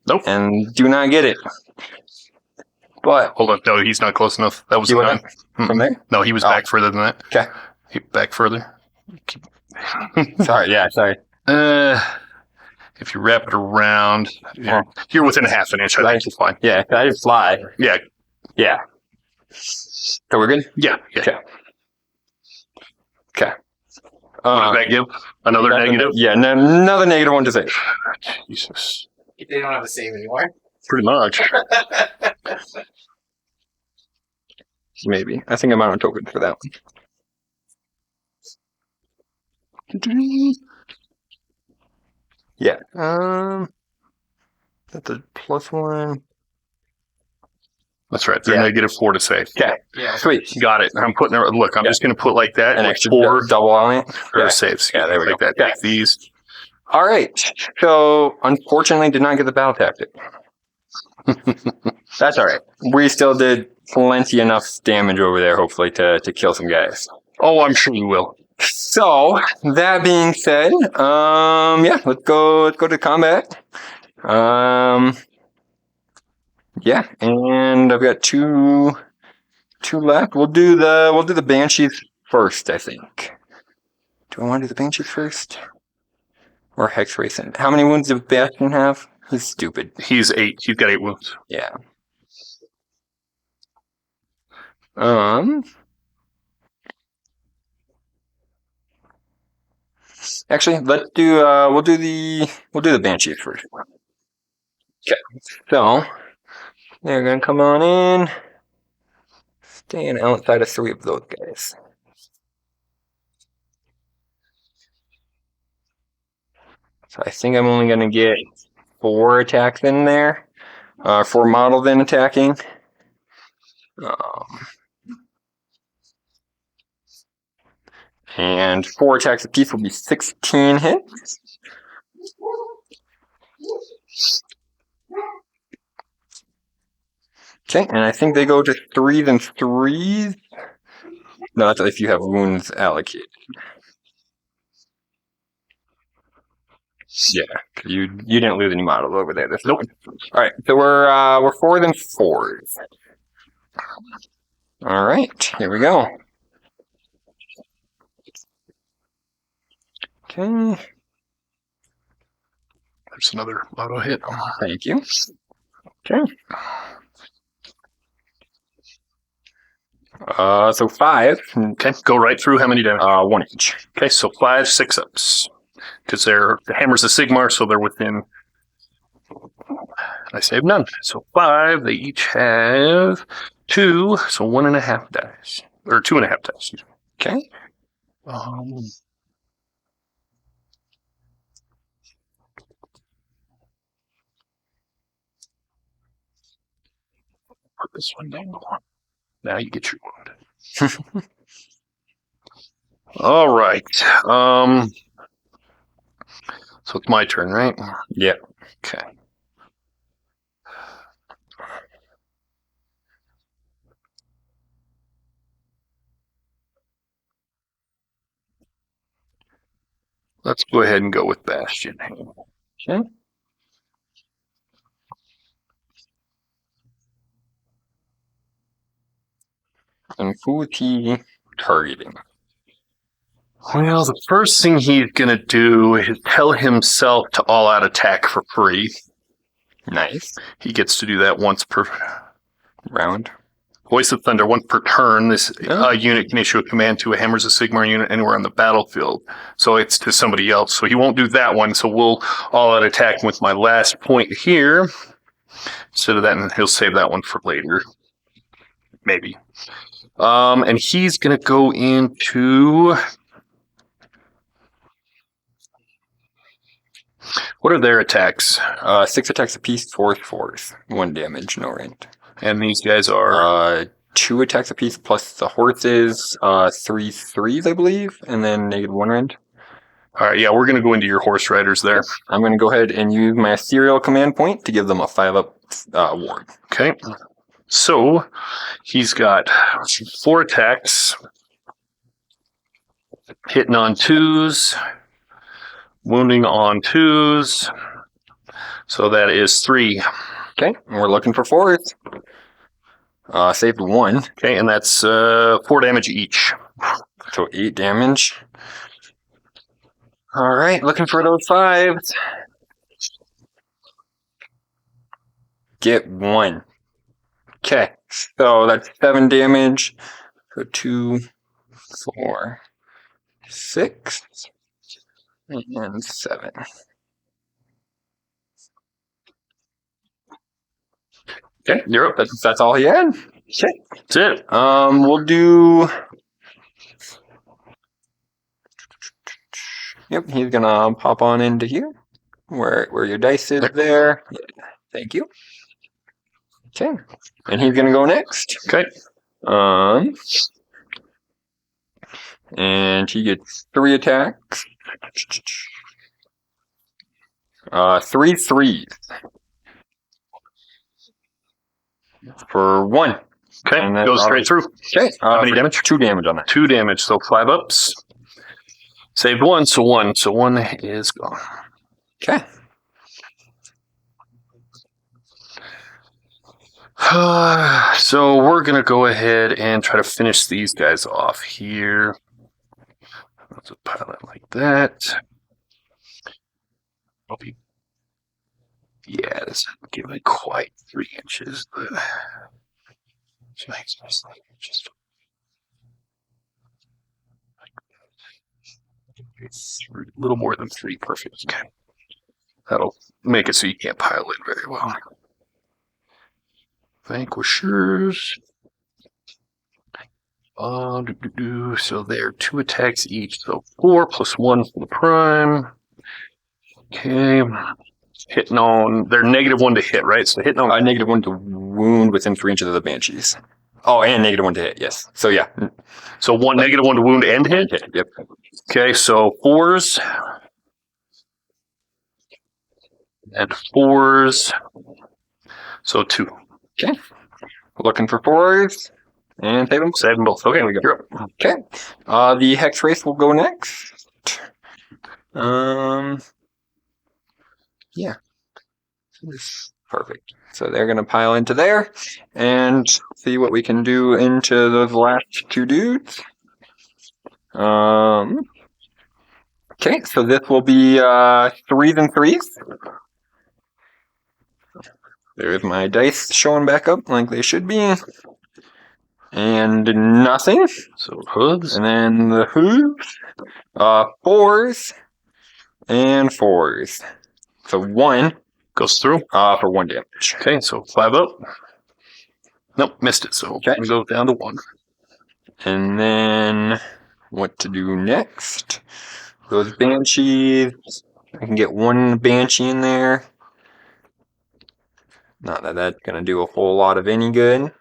Nope. And do not get it. But Hold on. No, he's not close enough. That was he a went 9. from there? No, he was Oh. back further than that. Okay. Back further. Sorry, yeah, sorry. If you wrap it around, you're within a half an inch. I think you're fine. Yeah, I just fly. Yeah. Yeah. So we're good? Yeah. Okay. Okay. What does that give? Another negative? Yeah, another -1 to save. Jesus. They don't have the same anymore. Pretty much. Maybe. I think I'm out of tokens for that one. Yeah. That's a +1. That's right. They're Yeah. -4 to save. Okay. Yeah. Sweet. Got it. I'm putting it. Look, I'm just going to put like that. An with extra 4 double on it. or Yeah. saves. Yeah, there we like go. that. Okay. Take these. All right. So, unfortunately, did not get the battle tactic. That's all right. We still did plenty enough damage over there, hopefully, to kill some guys. Oh, I'm sure you will. So, that being said, yeah, let's go to combat. Yeah, and I've got two left. We'll do the Banshees first, I think. Do I want to do the Banshees first? Or Hex Racing? How many wounds does Bastion have? He's stupid. He's 8. He's got 8 wounds. Yeah. Actually, we'll do the Banshees first. Okay. So they're gonna come on in. Staying outside of 3 of those guys. So I think I'm only gonna get 4 attacks in there. 4 models in attacking. And 4 attacks apiece will be 16 hits. Okay, and I think they go to 3s and 3s. No, that's if you have wounds allocated. Yeah, you didn't lose any models over there. This one. All right, so we're 4s and 4s. All right, here we go. Okay. There's another auto hit. Thank you. Okay. So 5. Okay, go right through. How many damage? 1 each. Okay, so 5 6-ups. Because the hammer's a Sigmar, so they're within. I saved none. So 5, they each have 2, so 1.5 dice. Or 2.5 dice. Excuse me. Okay. Put this one down. Now you get your wound. All right. So it's my turn, right? Yeah. Okay. Let's go ahead and go with Bastion. Okay. And who is he targeting? Well, the first thing he's going to do is tell himself to all-out attack for free. Nice. He gets to do that once per Round. Voice of Thunder, once per turn. This unit can issue a command to a Hammer's a Sigmar unit anywhere on the battlefield. So it's to somebody else. So he won't do that one. So we'll all-out attack with my last point here. Instead of that, and he'll save that one for later. Maybe. And he's going to go into... What are their attacks? 6 attacks apiece, 4/4. 1 damage, no rend. And these guys are... 2 attacks apiece plus the horses, 3 3s, I believe, and then -1 rend. All right, yeah, we're going to go into your horse riders there. I'm going to go ahead and use my ethereal command point to give them a 5-up ward. Okay. So, he's got 4 attacks. Hitting on 2s. Wounding on 2s. So that is 3. Okay, and we're looking for 4s. Saved 1. Okay, and that's 4 damage each. So 8 damage. Alright, looking for those 5s. Get 1. Okay, so that's 7 damage. So 2, 4, 6, and 7. Okay, you're up. That's all he had. Okay, that's it. We'll do. Yep, he's gonna pop on into here, where your dice is there. Yeah, thank you. Okay, and he's gonna go next. Okay. And he gets 3 attacks. 3 3s. For 1. Okay, And that goes straight through. Okay. How many damage? 2 damage on that. 2 damage, so 5 ups. Saved 1, so 1. So 1 is gone. Okay. So we're going to go ahead and try to finish these guys off here. Let's pile it like that. Yeah, this doesn't give it quite 3 inches, but just a little more than 3. Perfect. Okay. That'll make it so you can't pile in very well. Vanquishers. So they're 2 attacks each, so 4 plus 1 for the prime. Okay. Hitting on, they're -1 to hit, right? So hitting on -1 to wound within 3 inches of the banshees. Oh, and -1 to hit, yes. So yeah. So -1 to wound and hit? Yep. Okay, so 4s. And 4s. So 2. Okay. Looking for 4s. And save them. Save them both. Okay, we go. You're up. Okay. The Hex Race will go next. Yeah. Perfect. So they're going to pile into there and see what we can do into those last 2 dudes. Okay, so this will be 3s and 3s. There's my dice showing back up like they should be. And nothing. So hooves. And then the hooves. 4s. And 4s. So 1 Goes through. for 1 damage. Okay, so 5 up. Nope, missed it. So Okay. we go down to 1. And then what to do next? Those banshees. I can get 1 banshee in there. Not that that's gonna do a whole lot of any good.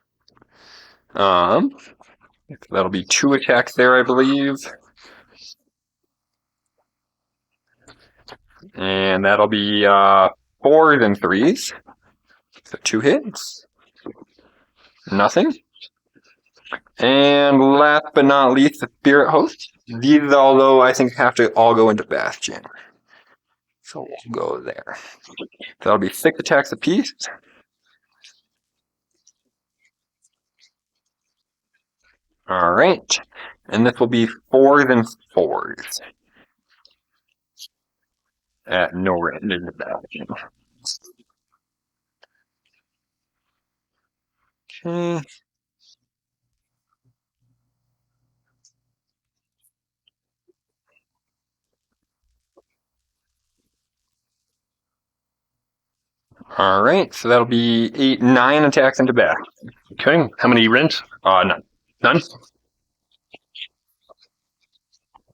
That'll be 2 attacks there, I believe. And that'll be 4s and 3s. So 2 hits. Nothing. And last but not least, the Spirit Host. These, although, I think have to all go into Bastion. So we'll go there. That'll be 6 attacks apiece. Alright. And this will be 4s and 4s. At no rand in the Bastion. Okay. Alright, so that'll be 9 attacks into back. Okay, how many rent? None. None?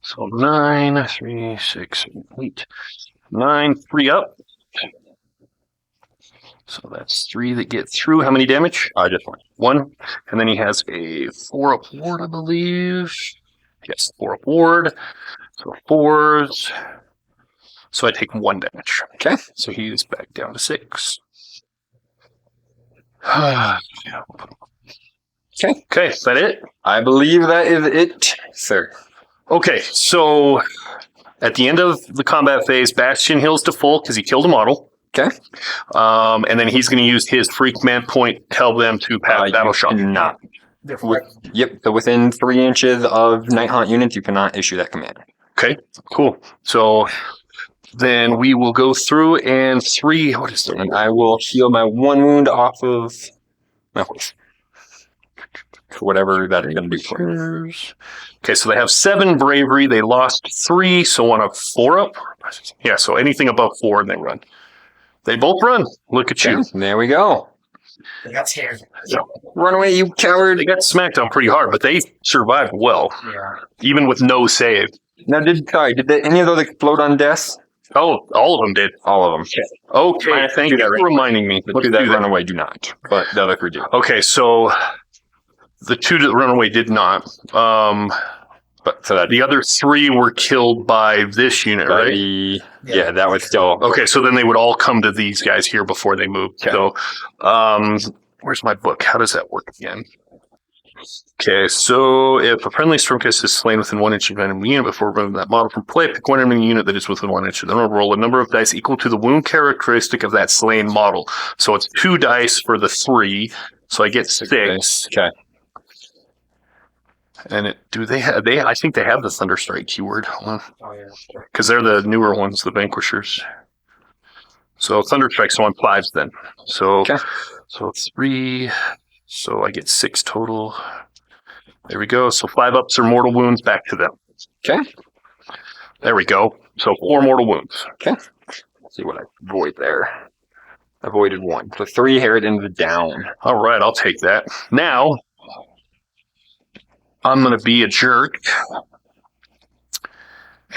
So 9, 3, 6, 8, 9, 3 up. So that's 3 that get through. How many damage? Just 1. 1. And then he has a 4 up ward, I believe. Yes, 4 up ward. So 4s. So I take 1 damage. Okay. So he's back down to 6. Okay. Okay, is that it? I believe that is it, sir. Okay, so at the end of the combat phase, Bastion heals to full because he killed a model. Okay. And then he's going to use his free command point to tell them to pass battle shock. Not. Yep. So within 3 inches of Nighthaunt units, you cannot issue that command. Okay, cool. So then we will go through and 3. What is the? And I will heal my 1 wound off of my horse. Whatever that is going to do for me. Okay, so they have 7 bravery. They lost 3, so 1 up, 4 up. Yeah, so anything above 4, they run. They both run. Look at you. There we go. They got scared. Run away, you coward. They got smacked down pretty hard, but they survived well, Yeah. even with no save. Now, did any of those explode on death? Oh, all of them did. All of them. Okay, thank you for reminding me. The Let's 2 that do that. run away do not, but the other 3 do. Okay, so the 2 that run away did not. But so that The other 3 were killed by this unit, right? Yeah, that was still Okay, so then they would all come to these guys here before they moved. Okay. So, where's my book? How does that work again? Okay, so if a friendly Stormcast is slain within 1 inch of an enemy unit before removing that model from play, pick one enemy unit that is within 1 inch. Then roll a number of dice equal to the wound characteristic of that slain model. So it's 2 dice for the 3, so I get 6. Okay. And I think they have the Thunderstrike keyword. Oh, yeah. Because they're the newer ones, the Vanquishers. So Thunderstrike's on 5s then. So, Okay. so 3. So I get 6 total. There we go. So 5 ups are mortal wounds back to them. Okay. There we go. So 4 mortal wounds. Okay. Let's see what I avoid there. Avoided 1. So 3 Herod into the down. All right, I'll take that. Now, I'm going to be a jerk.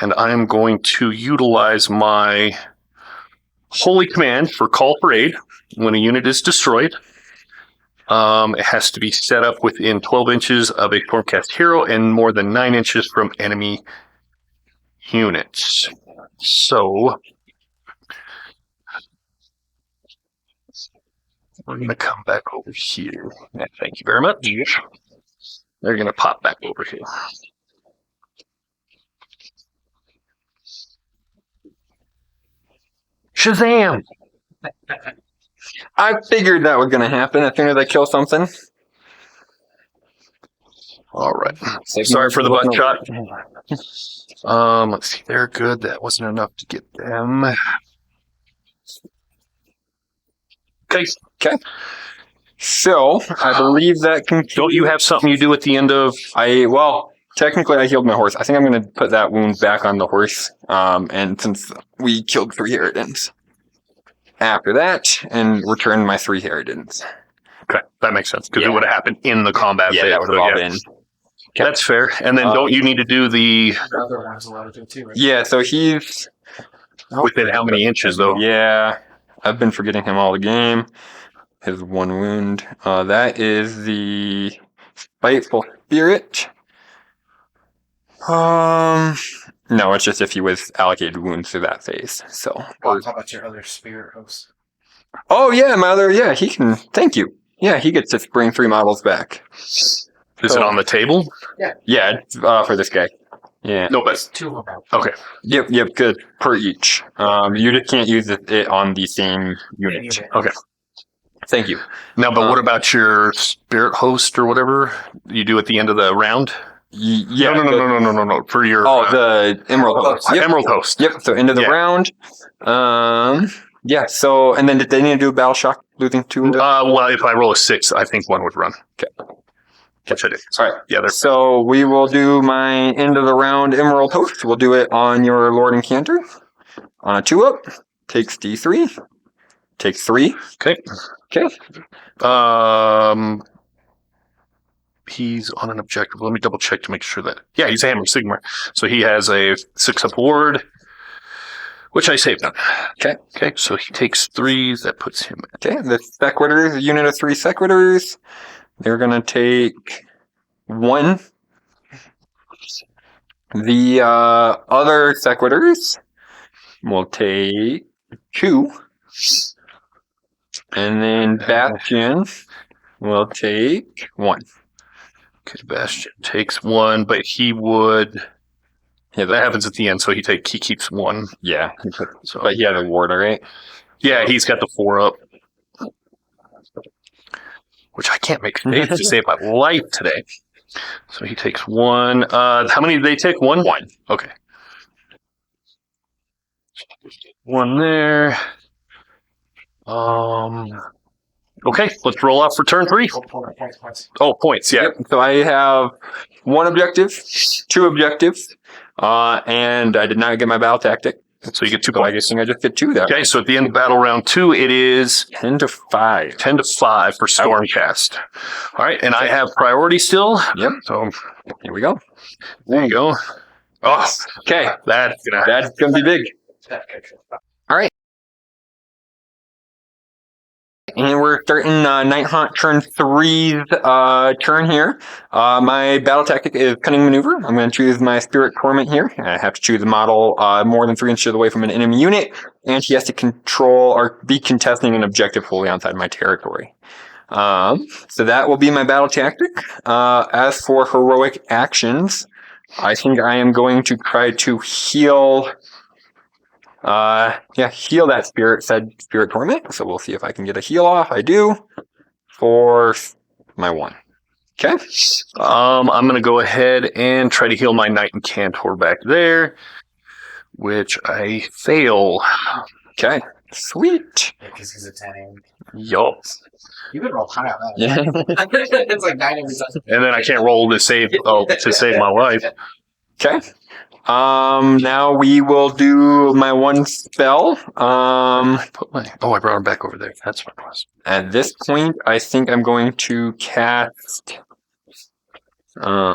And I'm going to utilize my Holy Command for Call for Aid when a unit is destroyed. It has to be set up within 12 inches of a Stormcast hero and more than 9 inches from enemy units. So, we're going to come back over here. Thank you very much. They're going to pop back over here. Shazam! I figured that was going to happen as soon as I kill something. All right. Sorry for the butt shot. Let's see. They're good. That wasn't enough to get them. Okay. Okay. So I believe that can. Don't you have something you do at the end of? Technically, I healed my horse. I think I'm going to put that wound back on the horse. And since we killed 3 Harridans after that, and returned my 3 Harridans. Okay, that makes sense because it would have happened in the combat phase. That would have all been. That's fair. And then don't you need to do the The other one's allowed to too, right? Yeah, so he's. within how many inches though? Yeah, I've been forgetting him all the game. His 1 wound. That is the Spiteful Spirit. No, it's just if he was allocated wounds through that phase. So. How about your other spirit host? Oh yeah, my other. Yeah, he can. Thank you. Yeah, he gets to bring 3 models back. Is it on the table? Yeah, for this guy. Yeah. No, but 2 of them. okay. Yep, good. Per each. You just can't use it on the same unit. Okay. Thank you. Now, but what about your spirit host or whatever you do at the end of the round? Yeah. No. For your The Emerald Host. Yep. Emerald host. Yep, so end of the round. Yeah, so, and then did they need to do Battle Shock, losing 2? Well, if I roll a 6, I think 1 would run. Okay. Which I did. All right. Yeah, So we will do my end of the round Emerald Host. We'll do it on your Lord Encanter. On a 2-up. Takes D3. Takes 3. Okay. Okay. He's on an objective. Let me double check to make sure that. Yeah, he's a Hammer Sigmar. So he has a 6-up ward, which I saved on. Okay. Okay, so he takes 3. That puts him at. Okay, the Sequitors, a unit of 3 Sequitors. They're going to take 1. The other Sequitors will take 2. And then Bastion will take 1. Okay, Bastion takes 1, but he would. Yeah, that happens at the end, so he keeps 1. Yeah. So, But he has a ward, right? yeah, he's got the 4 up. Which I can't make saves to save my life today. So he takes 1. How many did they take? 1? 1. Okay. 1 there. Okay, let's roll off for turn 3. Points. Oh, points, yeah. Yep. So I have 1 objective, 2 objectives, and I did not get my battle tactic. So you get 2 So I points. guess I just get 2 there. Okay, so at the end of battle round 2, it is 10 to 5. 10 to 5 for Stormcast. All right, and I have priority still. Yep. So Here we go. there you go. Oh, Okay. that's That's going to be big. And we're starting Nighthaunt turn 3's turn here. My battle tactic is Cunning Maneuver. I'm going to choose my Spirit Torment here. I have to choose a model more than 3 inches away from an enemy unit, and he has to control or be contesting an objective fully outside my territory. So that will be my battle tactic. As for heroic actions, I think I am going to try to heal... heal that Spirit Torment. So we'll see if I can get a heal off. I do. For my 1. Okay. I'm going to go ahead and try to heal my Knight and Cantor back there, which I fail. Okay. Sweet. Yeah, because he's a 10. Yup. You could roll high on that. Yeah. It's like 9 every time. And then I can't roll to save my life. Okay. Now we will do my 1 spell. I brought him back over there. That's what it was. At this point, I think I'm going to cast. I'm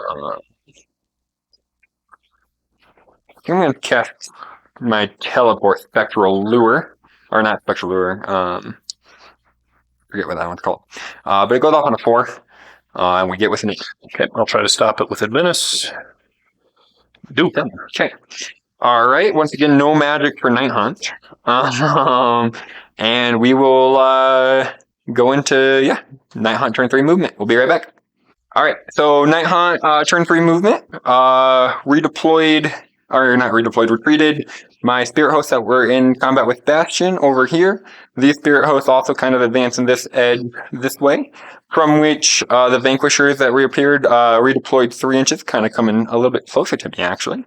going to cast my Teleport Spectral Lure. Or not Spectral Lure. Forget what that one's called. But it goes off on a 4. And we get with an 8. Okay, I'll try to stop it with Adventus. Do. Okay. All right. Once again, no magic for Nighthaunt. And we will go into Nighthaunt turn 3 movement. We'll be right back. All right. So Nighthaunt turn 3 movement. Retreated. My spirit hosts that were in combat with Bastion over here. These spirit hosts also kind of advance in this edge this way, from which the vanquishers that reappeared redeployed 3 inches, kind of coming a little bit closer to me, actually.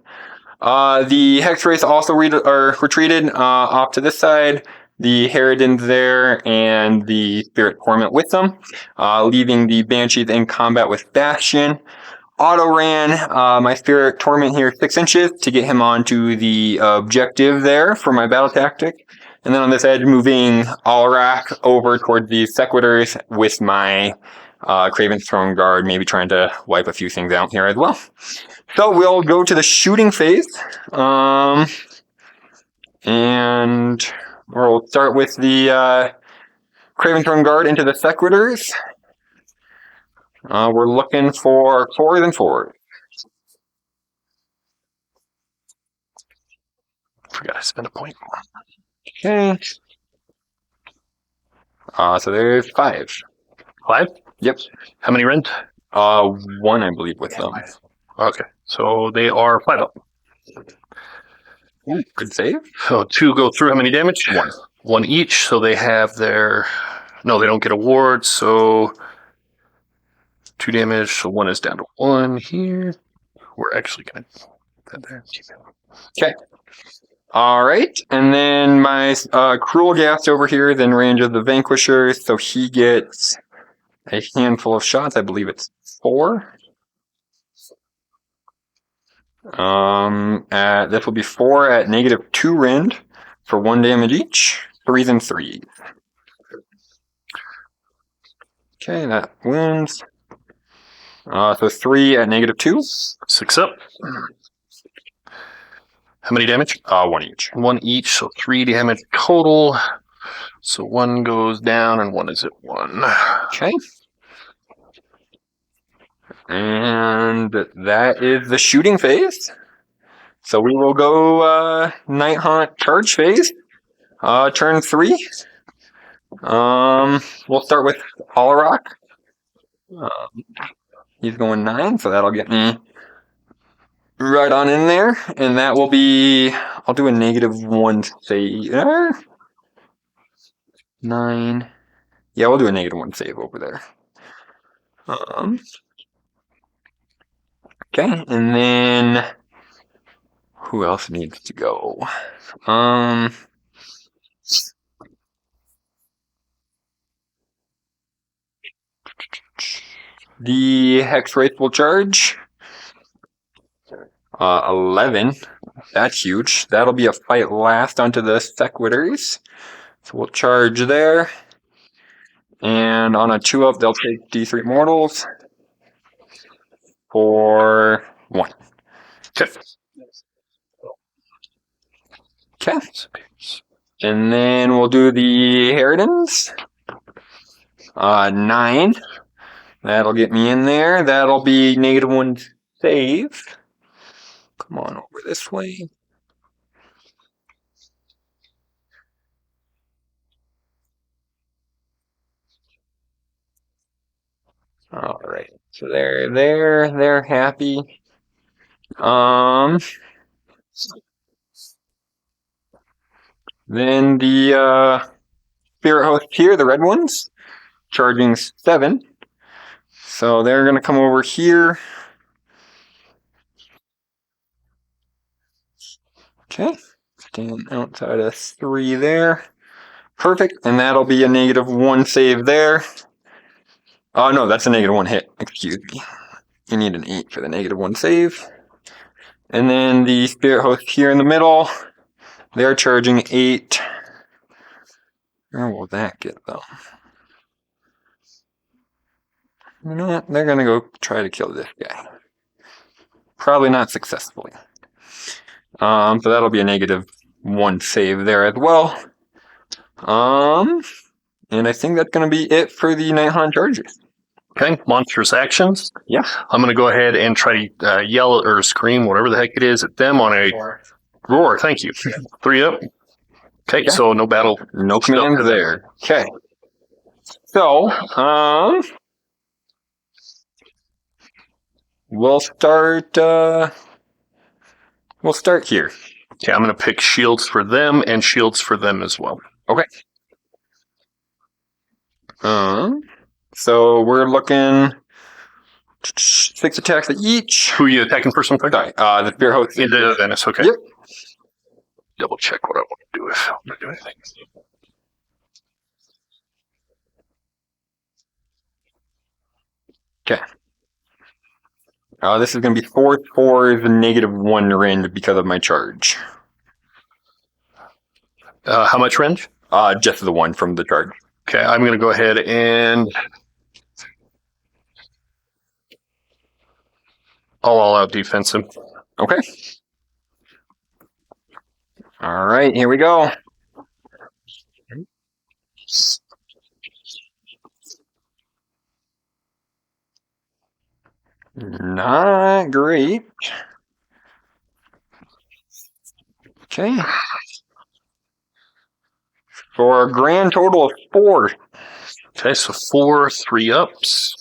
The Hex Race also retreated off to this side. the Harridans there and the Spirit Torment with them, leaving the Banshees in combat with Bastion. Auto ran my Spirit Torment here 6 inches to get him onto the objective there for my battle tactic. And then on this edge, moving Alrak over towards the Sequitors with my Craven's Throne Guard, maybe trying to wipe a few things out here as well. So we'll go to the shooting phase. And we'll start with the Craven's Throne Guard into the Sequitors. We're looking for 4s and 4s. Forgot I spent a point. Okay. So there's 5. 5? Yep. How many rent? 1, I believe, with them. Okay. So they are 5 up. Ooh, good save. So 2 go through. How many damage? 1. 1 each. So they have their... No, they don't get awards. So 2 damage. So 1 is down to 1 here. We're actually going to put that there. Okay. All right. And then my Cruel Gas over here is in range of the Vanquisher. So he gets a handful of shots. I believe it's 4. This will be 4 at -2 rend for 1 damage each. 3s and 3s. Okay, that wins. So 3 at -2. 6 up. How many damage? 1 each. 1 each, so 3 damage total. So 1 goes down and 1 is at 1. Okay. And that is the shooting phase. So we will go Nighthaunt charge phase. Turn 3. We'll start with Alrak. He's going 9, so that'll get me right on in there. And that will be... I'll do a -1 save. 9. Yeah, we'll do a -1 save over there. Okay, and then... Who else needs to go? The Hex Wraith will charge. 11. That's huge. That'll be a fight last onto the Sequitors. So we'll charge there. And on a 2-up, they'll take D3 mortals for 1. Okay. Okay. And then we'll do the Harridans. 9. That'll get me in there. That'll be -1 save. Come on over this way. All right. So they're happy. Then the Spirit Host here, the red ones, charging 7. So they're going to come over here. Okay. Stand outside of 3 there. Perfect. And that'll be a -1 save there. Oh, no, that's a -1 hit. Excuse me. You need an 8 for the -1 save. And then the Spirit Host here in the middle. They're charging 8. Where will that get, though? You know what? They're going to go try to kill this guy. Probably not successfully. So that'll be a -1 save there as well. And I think that's going to be it for the Nighthaunt charges. Okay, monstrous actions. Yeah. I'm going to go ahead and try to yell or scream, whatever the heck it is, at them on a 4. roar. Thank you. 3 up. Okay, Yeah. so no battle. No commands there. Okay. So, we'll start here. Okay, I'm going to pick shields for them and shields for them as well. Okay. So we're looking 6 attacks at each. Who are you attacking first? I'm sorry. The Spirit Host. Into Venice, okay. Yep. Double check what I want to do if I want to do anything. This is going to be 4 4s, -1 rend because of my charge. How much range? Just the one from the charge. Okay, I'm going to go ahead and all out defense him. Okay. All right, here we go. Not great. Okay. For a grand total of 4. Okay, so 4 3-ups.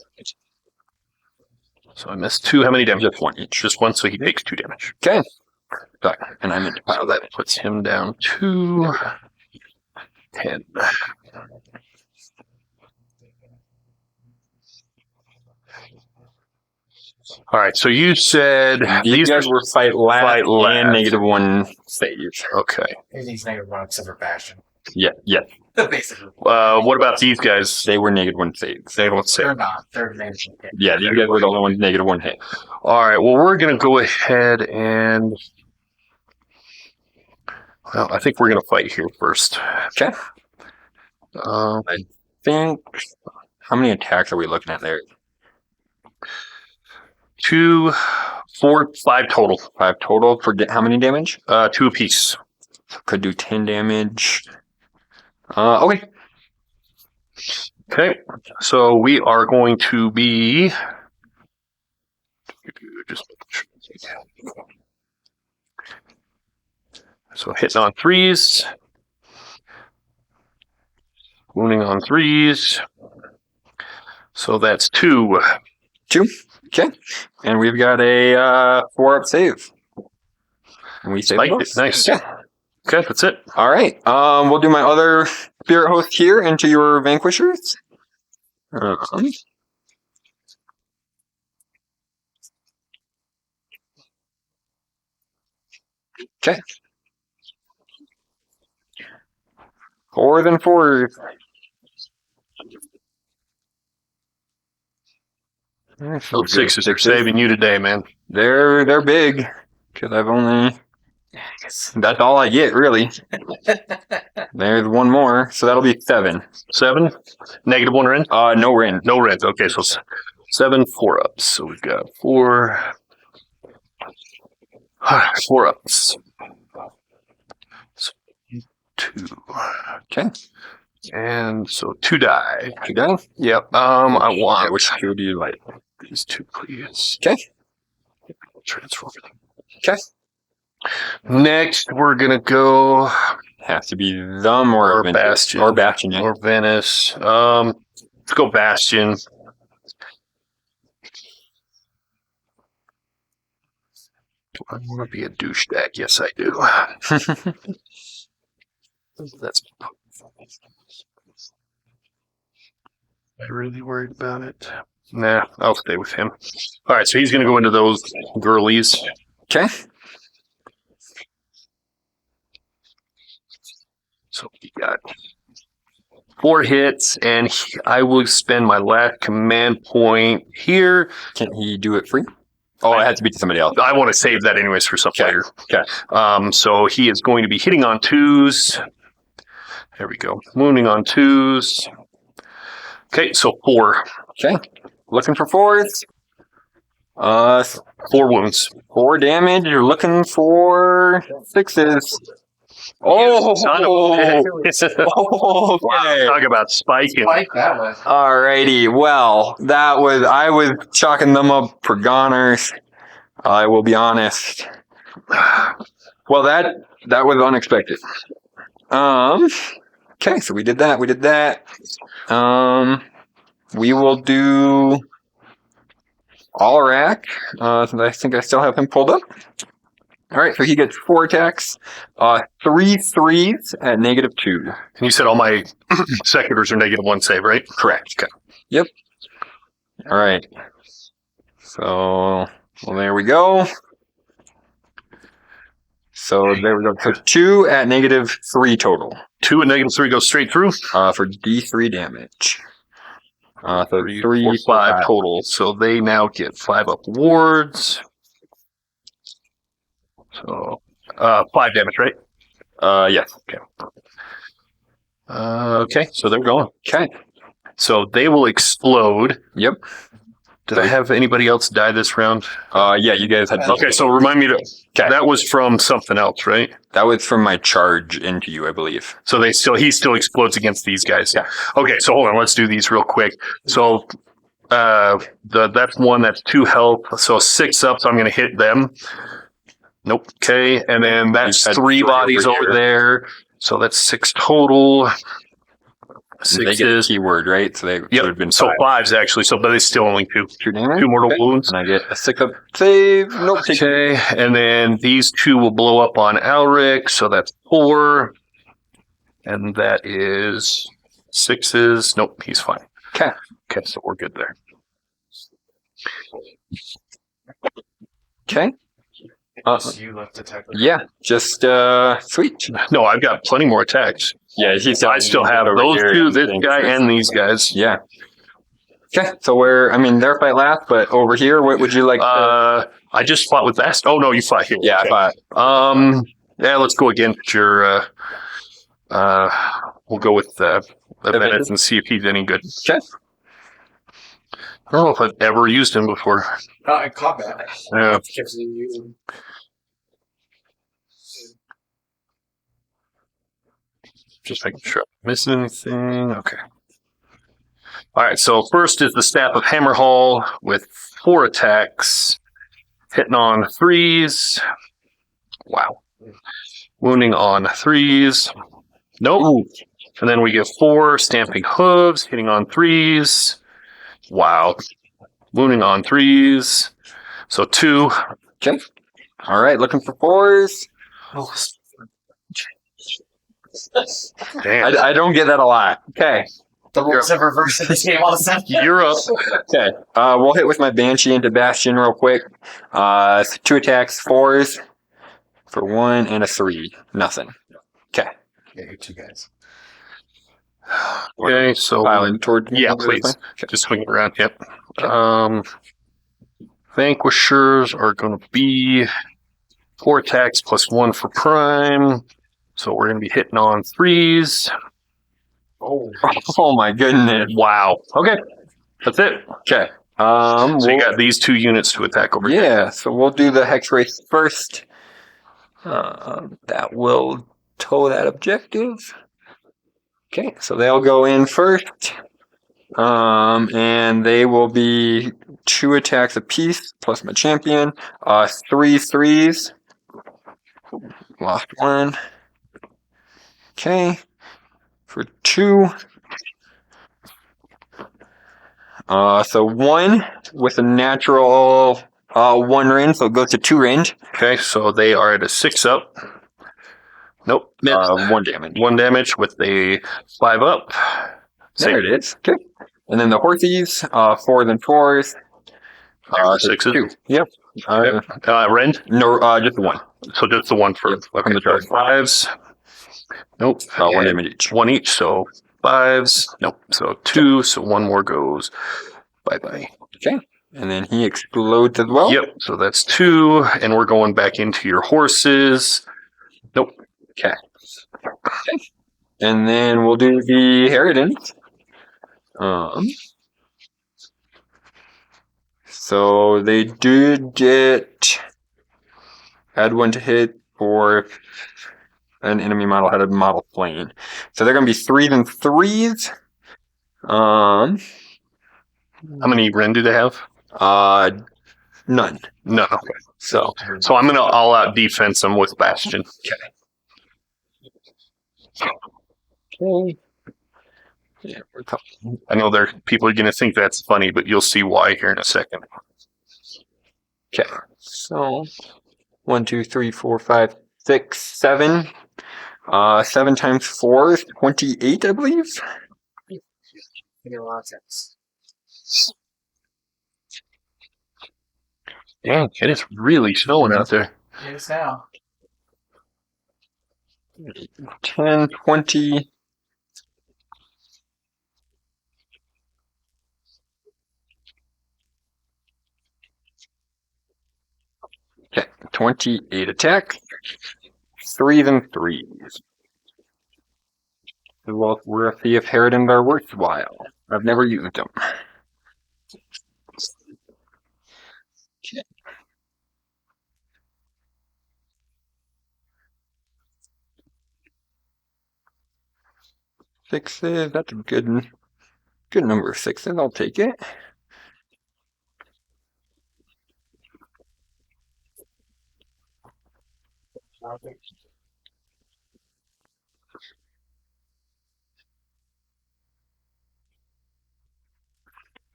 So I missed 2. How many damage? Just 1 each. Just 1, so he takes 2 damage. Okay. Sorry, and I meant to pile that. Puts him down to 10. All right, so you said These guys were fight last fight last. and -1 save. Okay. He's -1 except for Bastion. Yeah. Basically. What about these guys? They were -1 saves. They don't say. They're not. They're named. Yeah, these guys were the only ones -1 hit. All right, well, we're going to go ahead and. Well, I think we're going to fight here first. Okay. I think. How many attacks are we looking at there? 2, 4, 5 total. 5 total for how many damage? 2 apiece. Could do 10 damage. Okay. Okay, so we are going to be. So hitting on 3s. Wounding on 3s. So that's 2. 2. Okay. And we've got a 4-up save. And we saved Spiked those. it. Nice. Okay. Okay, that's it. All right. We'll do my other spirit host here into your vanquishers. Okay. 4 then 4. Those 6s are saving you today, man. They're big because I've only. That's all I get, really. There's 1 more, so that'll be 7. 7? -1 rend? No rend. No rend. Okay, so 7 4-ups. So we've got 4. 4-ups. So 2. Okay. And so 2 die. 2 down. Yep. I want Which 2 do you like? these 2, please. Okay. Transfer everything. Okay. Next, we're gonna go Has to be them or Bastion. Or Bastion, yeah. or Venice. Let's go Bastion. Do I want to be a douchebag? Yes, I do. That's. Am I really worried about it? Nah, I'll stay with him. All right, so he's going to go into those girlies. Okay. So we got 4 hits, and I will spend my last command point here. Can he do it free? Oh, it has to be to somebody else. I want to save that anyways for some later. Okay. So he is going to be hitting on 2s. There we go. Wounding on 2s. Okay, so 4. Okay. Looking for 4s. 4 wounds. 4 damage. You're looking for 6s. Oh, Son of a bitch. okay. Talk about spiking. Like that one. Alrighty. Well, I was chalking them up for goners. I will be honest. Well, that was unexpected. Okay, so we did that. We will do Alrak. Since I think I still have him pulled up. All right, so he gets 4 attacks, 3 3s at -2. And you said all my seconders are -1 save, right? Correct. Okay. Yep. All right. So, well, there we go. So there we go. So 2 at -3 total. 2 and -3 go straight through. For D3 damage. So three, four, four, five five. total. So they now get 5 up wards. So 5 damage, right? Yes. Okay, so they're going. Okay. So they will explode. Yep. Did I have anybody else die this round? Yeah, you guys had. Okay, so remind me to. Okay. That was from something else, right? That was from my charge into you, I believe. So he still explodes against these guys. Yeah. Okay, so hold on, let's do these real quick. So that's 1, that's 2 health. So 6 up, so I'm gonna hit them. Nope. Okay, and then that's had 3 3 bodies over over here. there. So that's 6 total. They get a keyword, right? So they would have been So 5. 5s actually. So but it's still only 2. 2 damage. 2 mortal Okay. wounds. And I get a 6 up save. Nope. Okay, and then these 2 will blow up on Alric, so that's 4. And that is 6s. Nope, he's fine. Okay. Okay, so we're good there. Okay. You left attack. Yeah. Just sweet. No, I've got plenty more attacks. Yeah. I still have over those here. 2, this guy, and these guys. Yeah. Okay. So their fight last, but over here, what would you like? I just fought with Vast. Oh no, you fought here. Yeah. Okay. Yeah, let's go against your. We'll go with Bennett and see if he's any good. Okay. I don't know if I've ever used him before. Not in combat. Yeah. Just making sure I'm missing anything. Okay. All right. So first is the Staff of Hammerhall with 4 attacks, hitting on 3s. Wow. Wounding on 3s. Nope. Ooh. And then we get 4 Stamping Hooves, hitting on 3s. Wow. Wounding on 3s. So 2. Okay. All right. Looking for 4s. Damn. I don't get that a lot. Okay. The rules have reversed in this game all of a sudden. You're up. Okay. We'll hit with my Banshee into Bastion real quick. 2 attacks, 4s for 1 and a 3. Nothing. Okay. Yeah, you 2 guys. Okay, so Filing toward. yeah, please. Just swing it around. Yep. Vanquishers are going to be 4 attacks plus 1 for prime. So we're going to be hitting on 3s. Oh my goodness. Wow. Okay, that's it. Okay. So you got these 2 units to attack over here. Yeah, so we'll do the Hex Race first. That will tow that objective. Okay, so they'll go in first. And they will be 2 attacks apiece, plus my champion. 3 3s. Lost 1. Okay. For 2. So 1 with a natural 1 range, so it goes to 2 range. Okay, so they are at a 6 up. Nope. 1 damage. 1 damage with a 5 up. There it is. Okay. And then the horsies, 4s and 4s. 6s. 2. Yep. Rend? No, just 1. So just the 1 for From the charge. 5s. Nope. 1 And damage each. 1 each, so 5s. Nope. So 2, so 1 more goes. Bye-bye. Okay. And then he explodes as well. Yep, so that's 2, and we're going back into your horses. Nope. Okay. And then we'll do the Harridans. So they did get add 1 to hit for an enemy model had a model plane. So they're going to be 3s and 3s. How many Ren do they have? None. No. Okay. So I'm going to all-out defense them with Bastion. Okay. Yeah, we're talking. I know people are going to think that's funny, but you'll see why here in a second. Okay. So 1, 2, 3, 4, 5, 6, 7. 7 times 4 is 28, I believe. You get a lot of attacks. Dang, it is really snowing out there. It is now. 10, 20. 28 attack. 3s and 3s. Well, we'll see if Harridans are worthwhile. I've never used them. Sixes, that's a good number of sixes. I'll take it.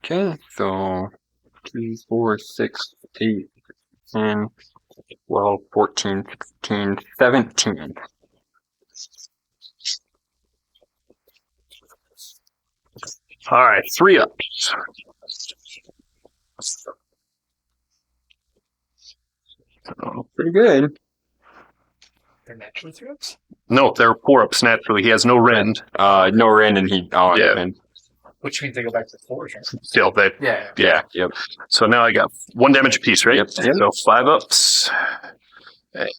Okay, so 2, 4, 6, 8, 10, 12, 14, 16, 17. All right, 3 ups. Pretty good. They're naturally threats? No, they're 4 ups naturally. He has no rend. No rend and he. Oh, Yeah. and Which means they go back to 4, right? Still, they. Yeah. Yeah. Yep. So now I got 1 damage apiece, right? Yep. So 5 ups. Okay.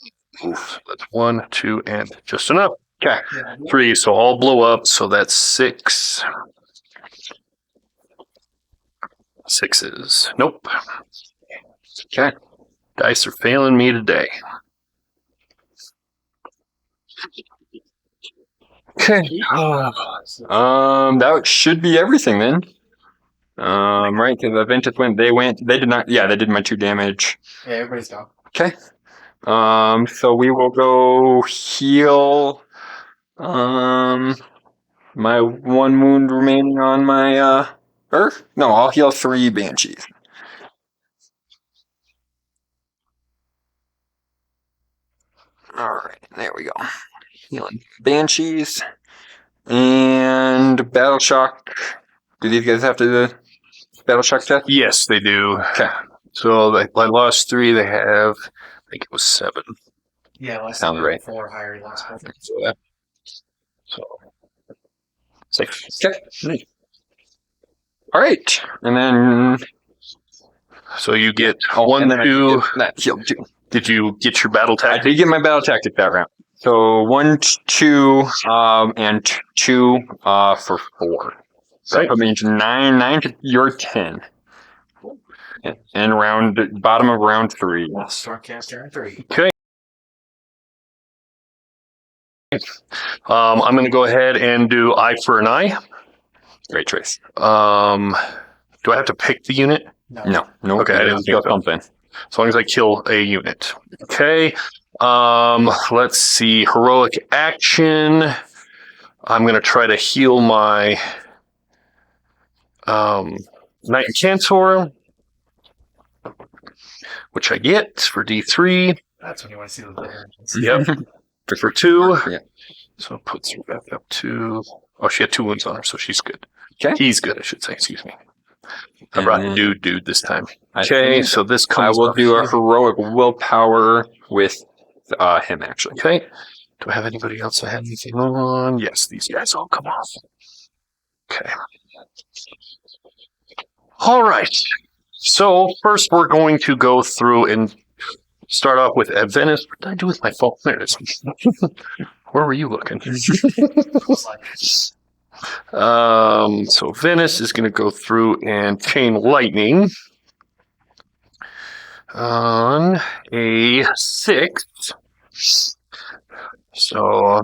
Oof, that's 1, 2, and just enough. Okay. Yeah. 3, so all blow up. So that's 6. 6s. Nope. Okay. Dice are failing me today. Okay. That should be everything then. Right, because Aventus they did not, they did my 2 damage. Yeah, everybody's down. Okay. So we will go heal, my 1 wound remaining on my, no, I'll heal 3 banshees. Alright, there we go. Healing banshees. And battle shock. Do these guys have to do battle shock test? Yes, they do. Okay. So I lost 3. They have, I think it was 7. Yeah, less Sounds than right. 4 higher less perfect. So 6. Okay. Alright. And then So you get and 1, then I 2. get that healed too. Did you get your battle I tactic? did get my battle tactic that round. So 1, 2, and 2 for 4. So that means 9 to your 10. And bottom of round 3. Stormcast turn 3. Okay. I'm going to go ahead and do eye for an eye. Great choice. Do I have to pick the unit? No. Okay, I didn't think so. something. As long as I kill a unit. Okay. Let's see. Heroic action. I'm going to try to heal my Knight Cantor, which I get for D3. That's when you want to see the variants. Yep. For 2. Yeah. So it puts her back up to... Oh, she had 2 wounds on her, so she's good. Okay. He's good, I should say. Excuse me. I brought dude this time. I Okay, think so this I comes will up do a here. heroic willpower with him, actually. Okay. Do I have anybody else I have anything on? Yes, these guys all come off. Okay. All right. So first we're going to go through and start off with Venice. What did I do with my phone? There it is. Where were you looking? So Venice is going to go through and chain lightning on a 6. So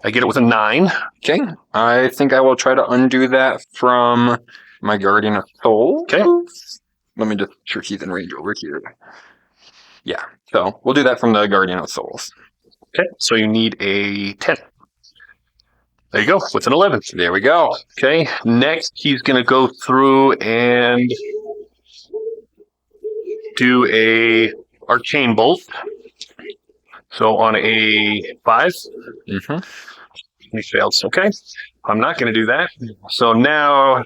I get it with a 9. Okay. I think I will try to undo that from my Guardian of Soul. Okay. Let me just make sure he's in range over here. Yeah. So we'll do that from the Guardian of Souls. Okay. So you need a 10. There you go, with an 11. There we go. Okay. Next, he's going to go through and do a Arcane Bolt. So on a 5. Mm-hmm. He fails. Okay. I'm not going to do that. So now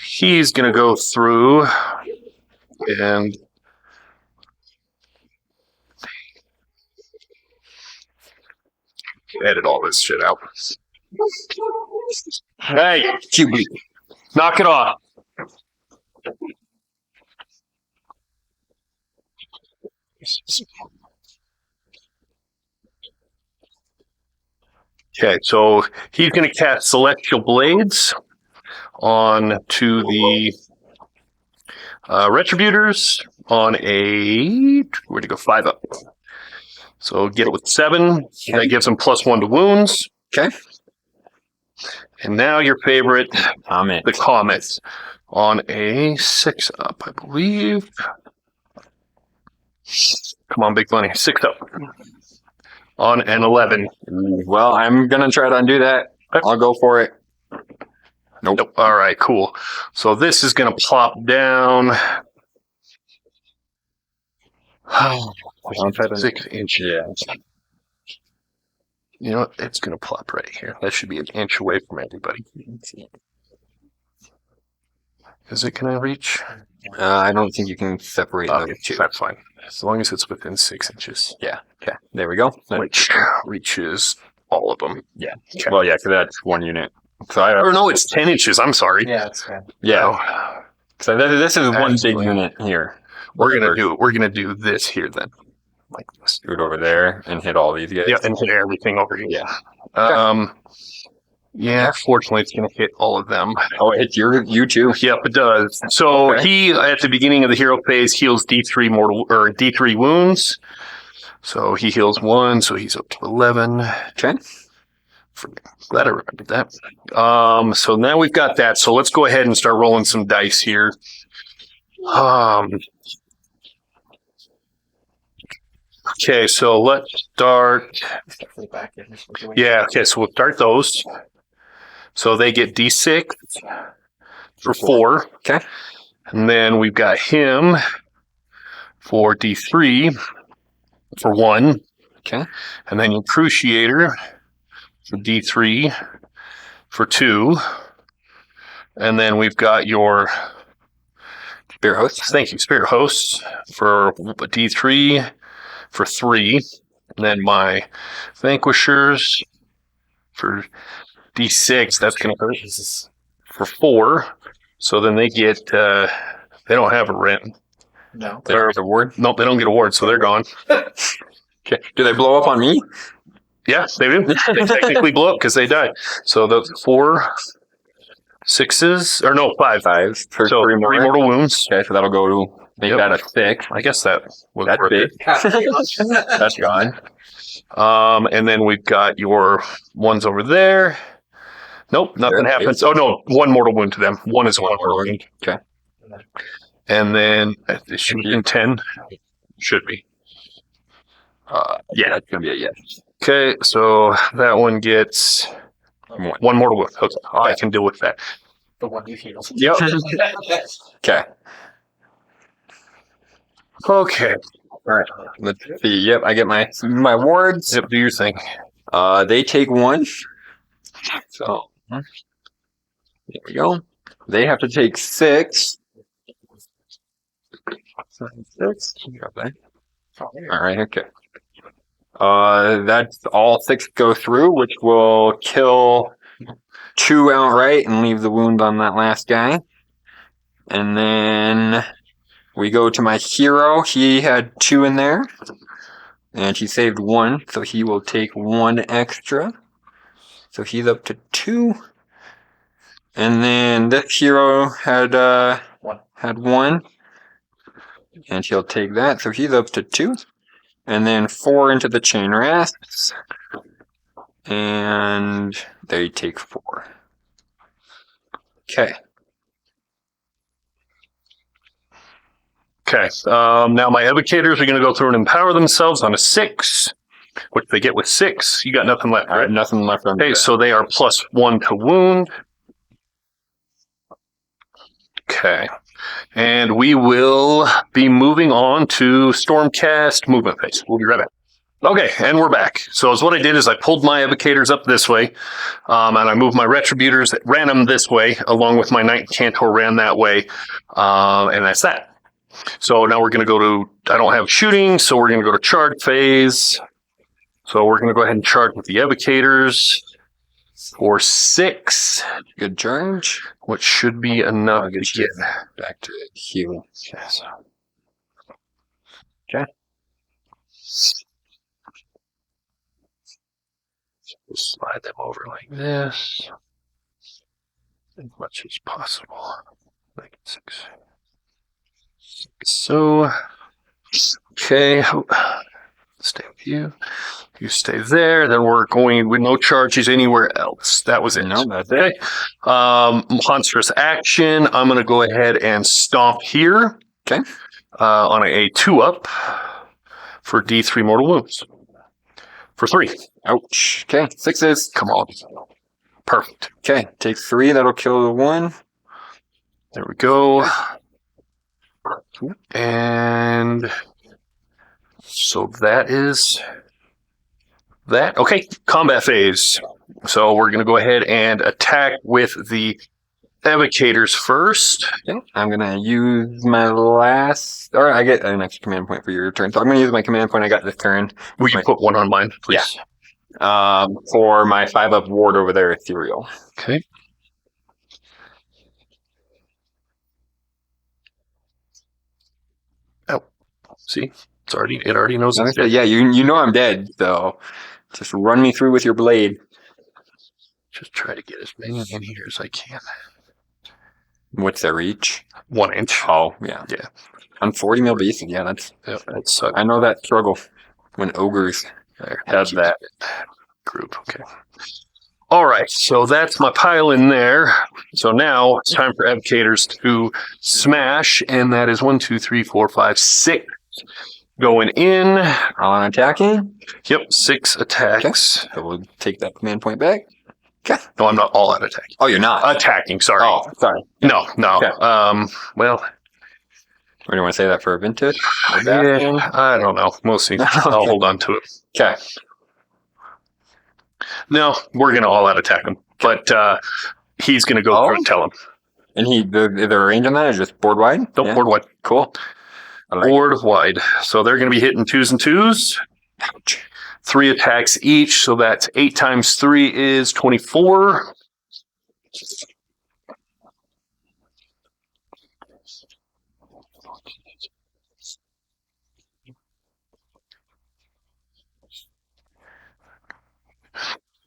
he's going to go through and edit all this shit out. Hey, QB. knock it off. Okay, so he's going to cast Celestial Blades on to the Retributors on a, where'd to go, 5 up. So get it with 7. That gives him +1 to wounds. Okay. And now your favorite, Comet. the Comet, on a 6 up, I believe. Come on, big money. 6 up. On an 11. Well, I'm gonna try to undo that. I'll go for it. Nope. All right, cool. So this is going to plop down 6 inches. Yeah. You know what? It's going to plop right here. That should be an inch away from everybody. Is it going to reach? I don't think you can separate those Okay, two. that's fine. As long as it's within 6 inches. Yeah. Okay. There we go. Which reaches all of them. Yeah. Okay. Well, yeah, because that's 1 unit. So Or no, it's 10 inches. I'm sorry. Yeah, it's good. yeah. So this is one big Actually, unit here. We're gonna do this here then. Like this. Do it over there and hit all these guys. Yeah, and hit everything over here. Yeah. Yeah, fortunately it's gonna hit all of them. Oh, it hits you too. Yep, it does. So Okay. he, at the beginning of the hero phase, heals D3 mortal or D3 wounds. So he heals 1, so he's up to 11. Okay. Glad I remembered that. So now we've got that. So let's go ahead and start rolling some dice here. Okay, so let's start. Definitely back in. Yeah, okay, so we'll start those. So they get D6 for 4. Okay. And then we've got him for D3 for 1. Okay. And then your Cruciator for D3 for 2. And then we've got your Spirit host. Thank you, Spirit Hosts for D3 for 3. And then my Vanquishers for D6. That's going to hurt. Jesus. For 4. So then they get, they don't have a rent. No. There's a word. Nope, they don't get a ward, so they're gone. Okay. Do they blow up on me? Yeah, they do. They technically blow up because they died. So those 4 6s, or no, 5. Fives. For So 3 3 more. mortal wounds. Okay, so that'll go to make Yep. that a 6. I guess that was That's worth big. it. That's gone. And then we've got your ones over there. Nope, nothing There. happens. Oh no, 1 mortal wound to them. 1 is 1 mortal wound. Okay. And then it should be 10. Should be. Yeah, that's gonna be a yes. Okay, so that one gets 1 mortal wound. Okay, I can deal with that. The one you healed. Yep. Okay. Okay. Let's see. Yep, I get my wards. Yep, do your thing. They take 1. So there we go. They have to take 6. 6. Okay. All right. Okay. That's all 6 go through, which will kill 2 outright and leave the wound on that last guy. And then we go to my hero. He had 2 in there, and he saved 1, so he will take 1 extra. So he's up to 2. And then this hero had 1, and he'll take that, so he's up to 2. And then 4 into the chain rasps, and they take 4. Okay. Okay. Now my evocators are going to go through and empower themselves on a 6, which they get with 6. You got nothing left, All right, right? nothing left on Okay, that. so they are +1 to wound. Okay. And we will be moving on to Stormcast movement phase. We'll be right back. Okay, and we're back. So as what I did is I pulled my evocators up this way, and I moved my retributors, ran them this way, along with my Knight Cantor ran that way, and that's that. So now we're going to go to, I don't have shooting, so we're going to go to charge phase. So we're going to go ahead and charge with the evocators for 6, Good charge. which should be enough I'll to get get. you back to heal. Okay, so. Okay. Just slide them over like this. As much as possible. Like 6. So, okay. Stay with you. You stay there. Then we're going with no charges anywhere else. That was it. No, that's Okay. it. Monstrous action. I'm going to go ahead and stomp here. Okay. On a 2-up for D3 mortal wounds. For 3. Ouch. Okay, 6s. Come on. Perfect. Okay, take 3. That'll kill the 1. There we go. And so that is that. Okay, combat phase. So we're going to go ahead and attack with the evocators first. Okay, I'm going to use my last... Or I get an extra command point for your turn. So I'm going to use my command point I got this turn. Will you put one on mine, please? For my 5-up ward over there, Ethereal. Okay. Oh, see? It already knows it's dead. Yeah, you know I'm dead, so just run me through with your blade. Just try to get as many in here as I can. What's their reach? 1 inch. Oh, yeah. Yeah. On 40 mil basic, yeah, that sucks. I know that struggle when ogres have that. Group, okay. All right, so that's my pile in there. So now it's time for evocators to smash, and that is 1, 2, 3, 4, 5, 6 going in. On attacking. Yep, 6 attacks. So we'll take that command point back. Okay. No, I'm not all out attacking. Oh, you're not? Attacking, sorry. Oh, sorry. No. Okay. Well, Or do you want to say that for a vintage? yeah, I don't know. We'll see. I'll hold on to it. Okay. No, we're going to all out attack him. But he's going to go through and tell him. And is there a range on that or just board wide? Nope, board wide. Cool. Board wide. So they're going to be hitting 2s and 2s. Ouch. 3 attacks each. So that's 8 times 3 is 24.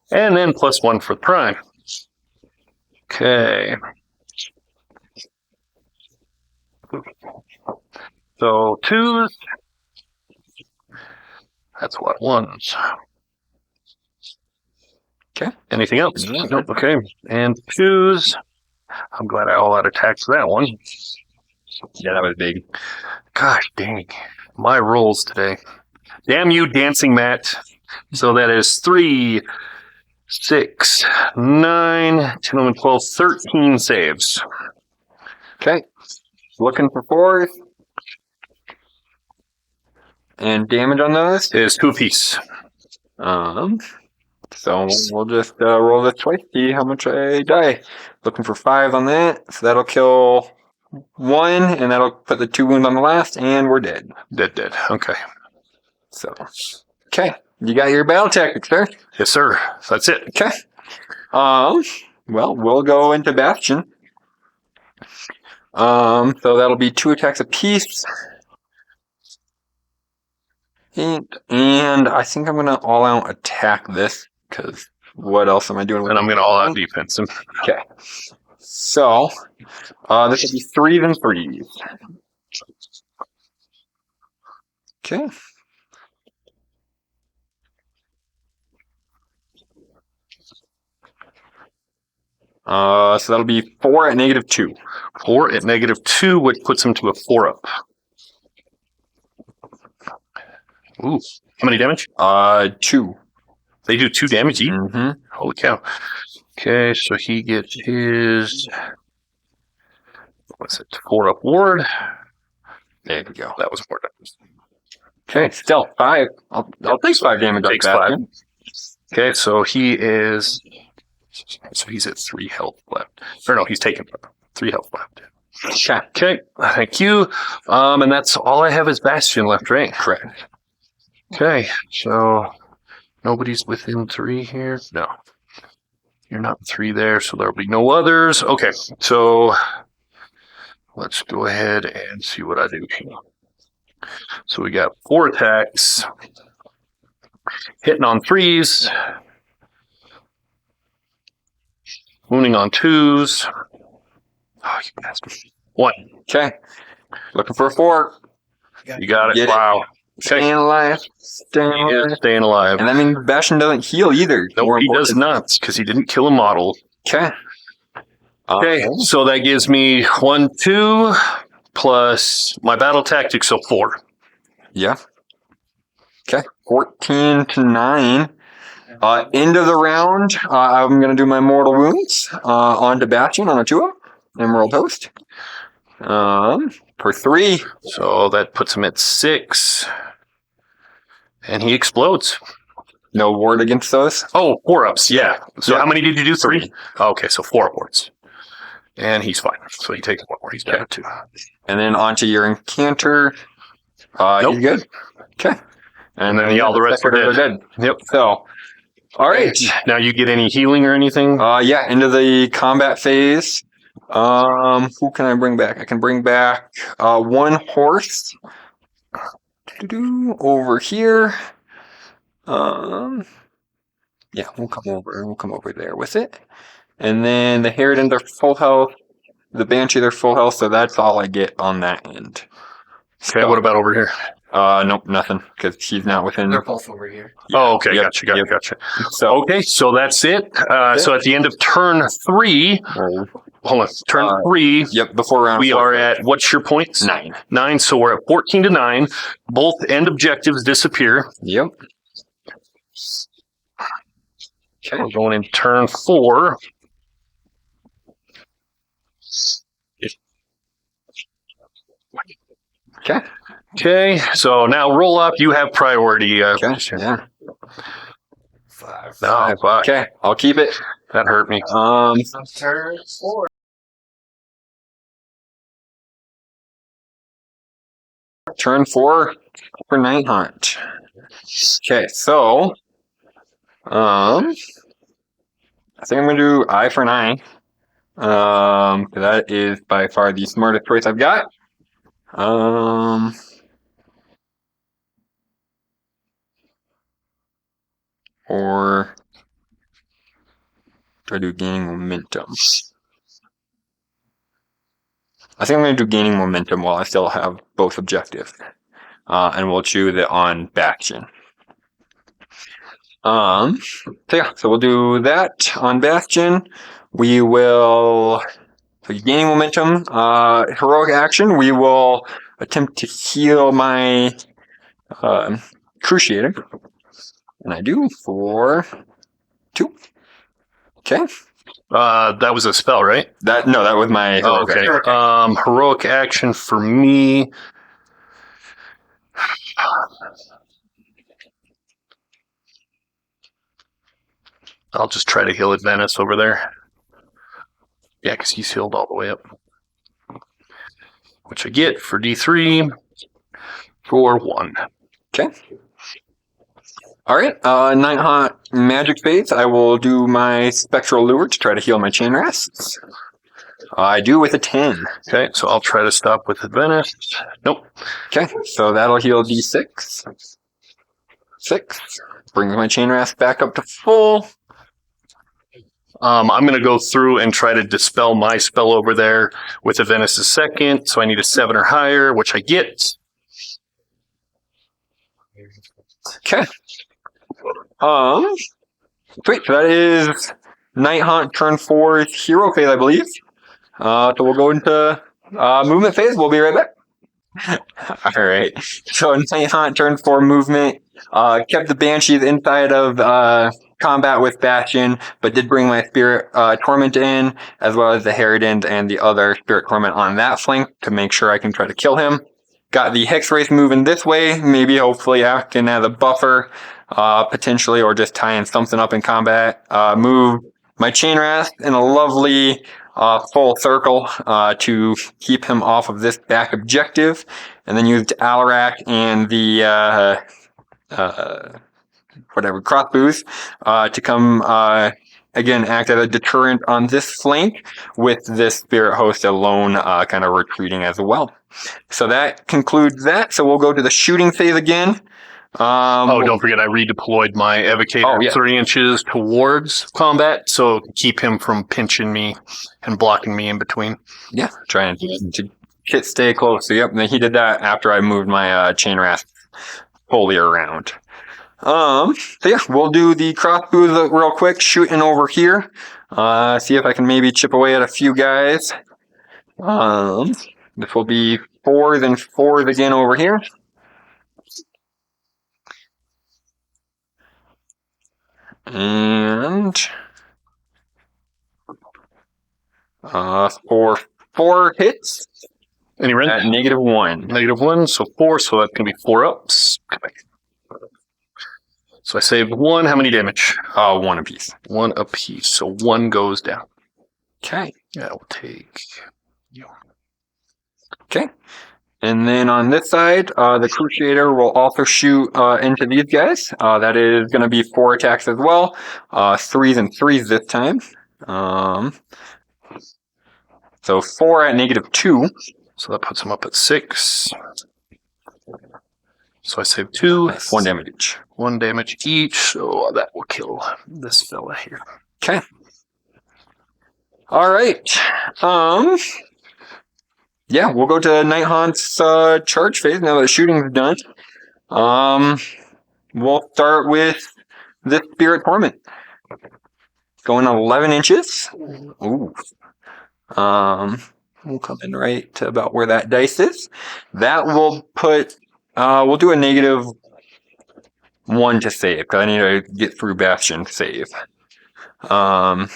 And then +1 for the prime. Okay. So 2s. That's a lot of 1s. Okay. Anything else? Yeah. Nope. Okay. And 2s. I'm glad I all out attacked that one. Yeah, that was big. Gosh dang. My rolls today. Damn you, dancing Matt. So that is 3, 6, 9, 10, 11, 12, 13 saves. Okay. Looking for 4s. And damage on those? Is 2 apiece. So we'll just roll this twice, see how much I die. Looking for 5 on that. So that'll kill 1, and that'll put the 2 wounds on the last, and we're dead. Dead. Okay. So, okay. You got your battle tactics, sir? Yes, sir. That's it. Okay. Well, we'll go into Bastion. So that'll be 2 attacks apiece. And I think I'm going to all-out attack this, because what else am I doing with And I'm going to all out defense him. Okay. So, this would be 3s and 3s. Okay. So that'll be 4 at -2. 4 at -2, which puts him to a 4-up. Ooh. How many damage? 2. They do 2 damage each? Mm-hmm. Holy cow. Okay, so he gets his... What's it? 4-up ward. There we go. That was more damage. Okay, still 5. I'll take 5 damage. Takes 5. Okay, so he is... So he's at 3 health left. Or no, he's taken 3 health left. Okay, thank you. And that's all I have is Bastion left, right? Correct. Okay, so nobody's within 3 here? No. You're not 3 there, so there'll be no others. Okay, so let's go ahead and see what I do here. So we got 4 attacks. Hitting on 3s. Wounding on 2s. Oh, you bastard. 1. Okay. Looking for a 4. You got it. Get it. Wow. Staying alive. Staying He is alive. staying alive. And that means Bastion doesn't heal either. Nope, he does not, because he didn't kill a model. Okay. Okay, so that gives me 1, 2, plus my battle tactics, so 4. Yeah. Okay. 14 to 9. End of the round, I'm going to do my mortal wounds onto Bastion on a 2-up. Emerald Host. For 3. So that puts him at 6. And he explodes. No ward against those. Oh, 4-ups, yeah. So Yeah. how many did you do? 3? Okay, so 4 wards. And he's fine. So he takes 1 more. He's down to 2. And then onto your Incanter. Nope. He's good. Okay. And then all the rest are dead. Yep. So, all right. Now you get any healing or anything? Yeah, into the combat phase. Who can I bring back? I can bring back 1 horse. Over here. Yeah, we'll come over. We'll come over there with it. And then the Harridan, they're full health. The Banshee, they're full health, so that's all I get on that end. Okay, what about over here? Nope, nothing, because he's not within. They're both over here. Oh, okay, Yep, gotcha. So, Okay, so that's it. So at the end of turn 3, hold on, turn 3, yep, before round we 4. are at, what's your points? 9. 9, so we're at 14 to 9. Both end objectives disappear. Yep. Okay. We're going in turn 4. Okay. Okay, so now roll up. You have priority. Okay. Yeah. 5. No, fuck. Okay, I'll keep it. That hurt me. Turn 4. Turn 4 for Nighthaunt. Okay, so I think I'm gonna do eye for an eye. That is by far the smartest choice I've got. Or do I do gaining momentum? I think I'm going to do gaining momentum while I still have both objectives. And we'll choose it on Bastion. So we'll do that on Bastion. We will, so gaining momentum, heroic action, we will attempt to heal my Cruciator. And I do for 2. Okay. That was a spell, right? That was my heroic Okay. action. Heroic action for me. I'll just try to heal Adventus over there. Yeah, because he's healed all the way up. Which I get for D3 for 1. Okay. All right. Nighthaunt magic phase. I will do my spectral lure to try to heal my chain rests. I do with a 10. Okay, so I'll try to stop with Adventus. Nope. Okay, so that'll heal D6. 6. Brings my chain rest back up to full. I'm going to go through and try to dispel my spell over there with Adventus' second. So I need a 7 or higher, which I get. Okay. Sweet. So that is Nighthaunt turn 4 hero phase, I believe. So we'll go into movement phase. We'll be right back. All right. So Nighthaunt turn 4 movement. Kept the Banshees inside of combat with Bastion, but did bring my Spirit Torment in, as well as the Harridans and the other Spirit Torment on that flank to make sure I can try to kill him. Got the Hex Wraith moving this way, maybe hopefully acting as a buffer, potentially, or just tying something up in combat. Move my Chain Wrath in a lovely full circle to keep him off of this back objective, and then used Alarak and the crossbows to come again, act as a deterrent on this flank, with this spirit host alone kind of retreating as well. So that concludes that. So we'll go to the shooting phase again. Don't forget I redeployed my evocator 3 inches towards combat, so keep him from pinching me and blocking me in between. Yeah, trying to stay close. So, yep, and he did that after I moved my chain rasp fully around. So yeah, we'll do the crossbows real quick, shooting over here. See if I can maybe chip away at a few guys. This will be 4s and 4s again over here. And for 4 hits Any rent? at -1. -1, so 4, so that's going to be 4 ups. So I saved 1. How many damage? 1 apiece. 1 apiece, so 1 goes down. Okay. Yeah, we'll take... Okay. And then on this side, the Crusader will also shoot into these guys. That is going to be 4 attacks as well. 3s and 3s this time. So 4 at -2. So that puts him up at 6. So I saved 2. That's 1 damage each. 1 damage each, so that will kill this fella here. Okay. All right. Yeah, we'll go to Nighthaunt's charge phase now that the shooting's done. We'll start with the Spirit Torment. Going 11 inches. Ooh. We'll come in right to about where that dice is. That will put, we'll do a -1 to save, because I need to get through Bastion save. So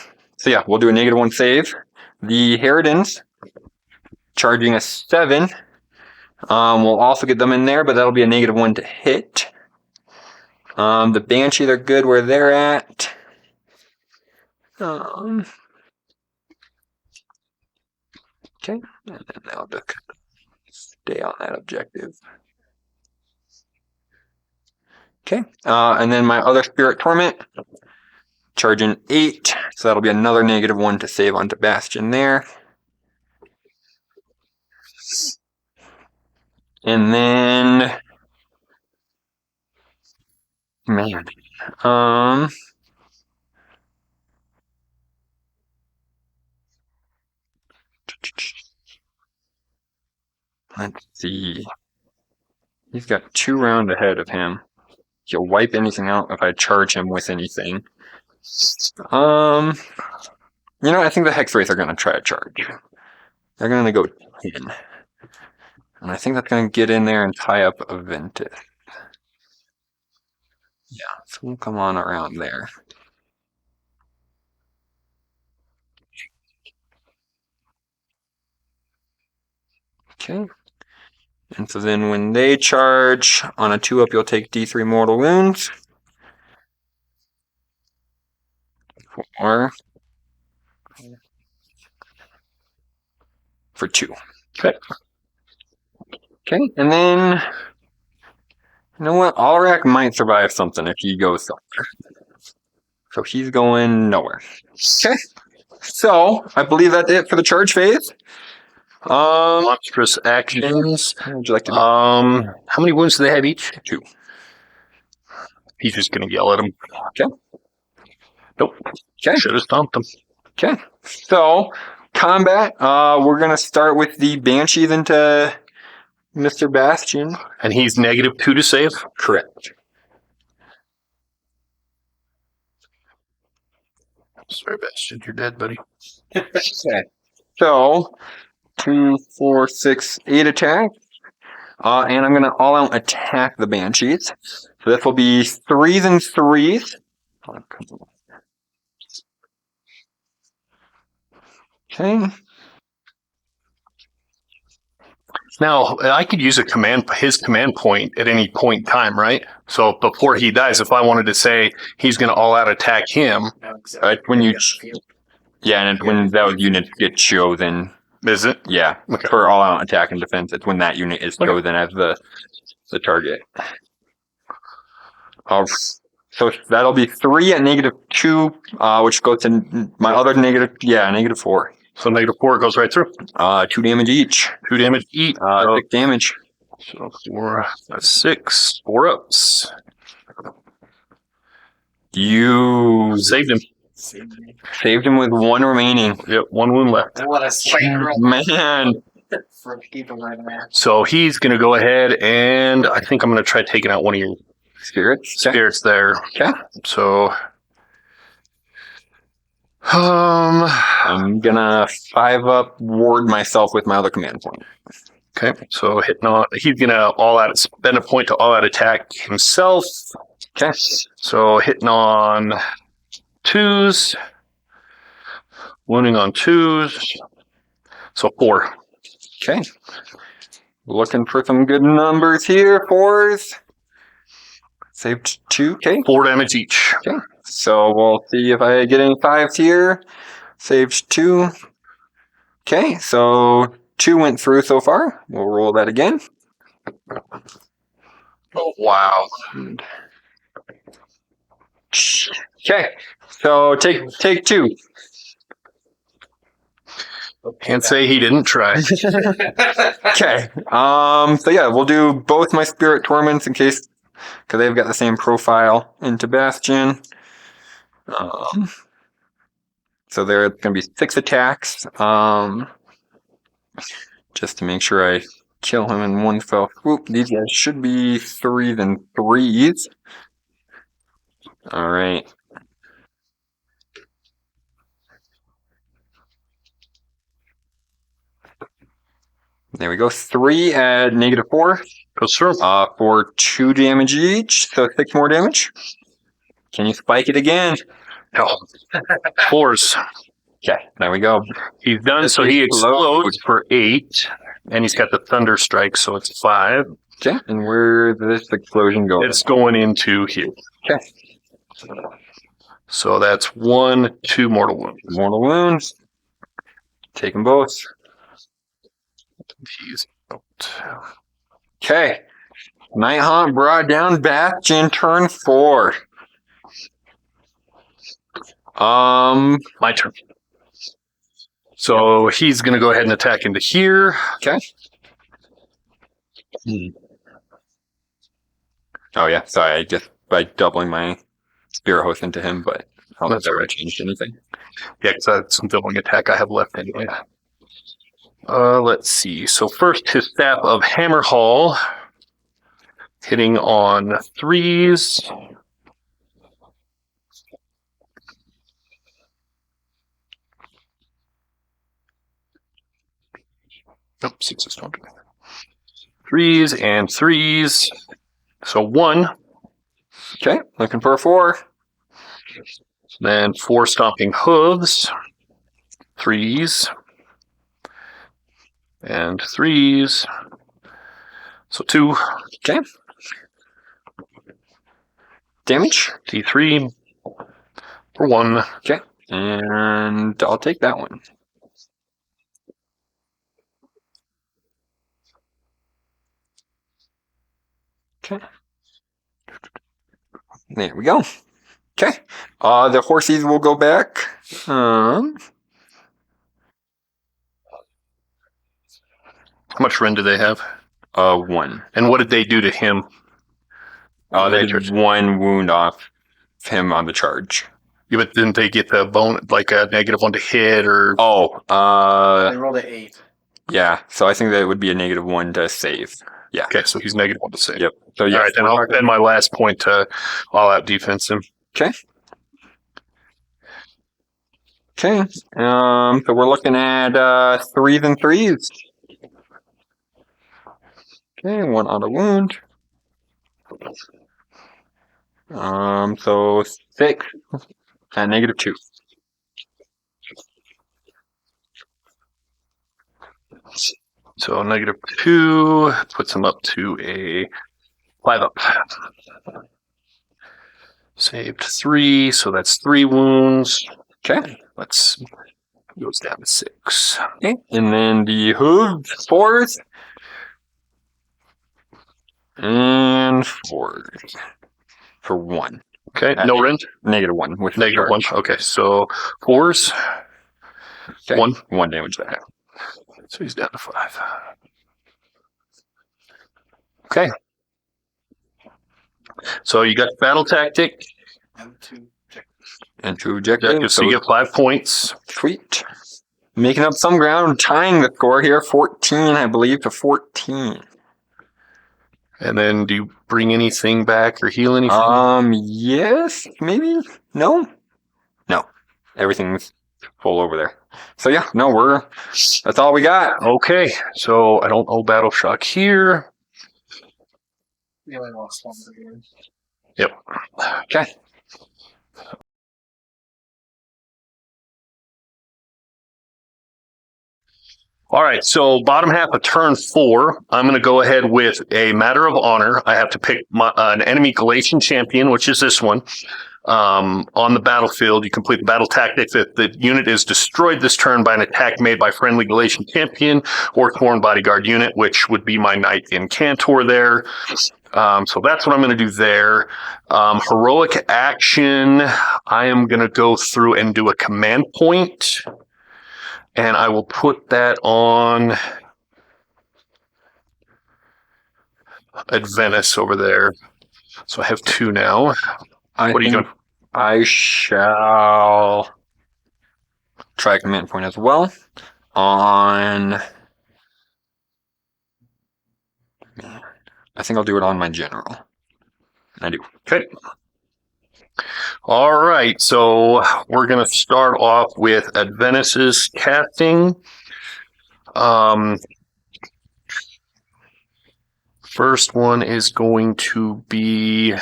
yeah, we'll do a -1 save. The Harridans, charging a 7. We'll also get them in there, but that'll be a -1 to hit. The Banshee, they're good where they're at. Okay, and then they'll just stay on that objective. Okay, and then my other Spirit Torment, charging 8, so that'll be another -1 to save onto Bastion there. And then, man, let's see. He's got 2 rounds ahead of him. He'll wipe anything out if I charge him with anything. I think the Hex Wraith are going to try to charge. They're going to go 10. And I think that's going to get in there and tie up Aventus. Yeah, so we'll come on around there. Okay. And so then when they charge, on a 2-up, you'll take D3 mortal wounds. 4. For 2. Okay. Okay, and then, you know what? Alrak might survive something if he goes somewhere. So he's going nowhere. Okay. So, I believe that's it for the charge phase. Monstrous actions. What would you like to do? How many wounds do they have each? 2. He's just going to yell at him. Okay. Nope. Okay. Should have stomped him. Okay. So, combat. We're going to start with the Banshees into Mr. Bastion. And he's -2 to save? Correct. Sorry, Bastion, you're dead, buddy. Okay. So, 2, 4, 6, 8 attacks. And I'm going to all-out attack the Banshees. So this will be 3s and 3s. Okay. Now, I could use his command point at any point in time, right? So before he dies, if I wanted to say he's going to all-out attack him... when you... Yeah, and when those units get chosen... Is it? Yeah, Okay. for all-out attack and defense, it's when that unit is chosen as the target. So that'll be 3 at -2, which goes to my other -4. So -4 goes right through. 2 damage each. 2 damage each. 6 damage. So 4, that's 6. 4 ups. You Saved him. saved him with 1 remaining. Yep, 1 wound left. What a spider Man. for keeping my man. So he's going to go ahead and I think I'm going to try taking out one of your Spirits. spirits there. Okay. So, I'm gonna 5-up ward myself with my other command point. okay. So hitting on, he's going to spend a point to all out attack himself. Okay. So hitting on 2s, wounding on 2s. So 4. Okay. Looking for some good numbers here. 4s. Saved 2. Okay. 4 damage each. Okay. So we'll see if I get any 5s here. Saved 2. Okay. So 2 went through so far. We'll roll that again. Oh, wow. Okay. So take 2. Can't say he didn't try. Okay. So yeah, we'll do both my spirit torments in case, because they've got the same profile into Bastion. So there it's going to be 6 attacks. Just to make sure I kill him in one fell swoop. These guys should be 3s and 3s. All right. There we go. 3 at -4. Goes through. For 2 damage each, so 6 more damage. Can you spike it again? No. 4s. Okay, there we go. He's done, This so he explodes. explodes for 8. And he's got the thunder strike, so it's 5. Okay, and where did this explosion go? It's going into here. Okay. So that's 1, 2 mortal wounds. Mortal wounds. Take them both. He's out. Okay. Nighthaunt brought down Bastion, turn 4. My turn. So he's going to go ahead and attack into here. Okay. Oh yeah, sorry, I just by doubling my spirit host into him, but I don't think That's that all really right. changed anything. Yeah, because that's some doubling attack I have left anyway. Let's see. So first, his Staff of Hammerhall. Hitting on 3s. Nope, 6s don't do that. 3s and 3s. So 1. Okay, looking for a 4. Then 4 Stomping Hooves. 3s. And 3s. So 2. Okay. Damage. D3. For 1. Okay. And I'll take that one. Okay. There we go. Okay. The horsies will go back. How much rend do they have? 1. And what did they do to him? They did 1 wound off him on the charge. Yeah, but didn't they get the bone, like a -1 to hit, or? They rolled an 8. Yeah. So I think that would be a -1 to save. Yeah. Okay, so he's -1 to save. Yep. So yeah. All right, then I'll spend my last point to all-out defense him. Okay. Okay. So we're looking at 3s and 3s. Okay, 1 auto wound. So 6 at -2. So -2 puts him up to a 5 up. Saved 3, so that's 3 wounds. Okay. Let's goes down to 6. Okay. And then the hooves, 4s. And 4s. For 1. Okay, no rend. -1 with Negative one. charge. Okay, so 4s. Okay. 1. 1 damage there. So he's down to 5. Okay. So you got battle tactic. And 2. And 2 objectives. So you get 5 points. Sweet. Making up some ground, tying the score here, 14, I believe, to 14. And then do you bring anything back or heal anything? Yes, maybe? No? No. Everything's full over there. So yeah, no, that's all we got. Okay, so I don't know battle shock here. We only lost 1 for here. Yep. Okay. All right, so bottom half of turn 4, I'm going to go ahead with a matter of honor. I have to pick an enemy Galatian champion, which is this one. On the battlefield, you complete the battle tactics if the unit is destroyed this turn by an attack made by friendly Galatian champion or Thorn bodyguard unit, which would be my Knight Incantor there. So that's what I'm going to do there. Heroic action, I am going to go through and do a command point. And I will put that on Adventus over there. So I have 2 now. What are you doing? I shall try a command point as well on... I think I'll do it on my general. I do. Okay. All right, so we're going to start off with Adventus's casting. First one is going to be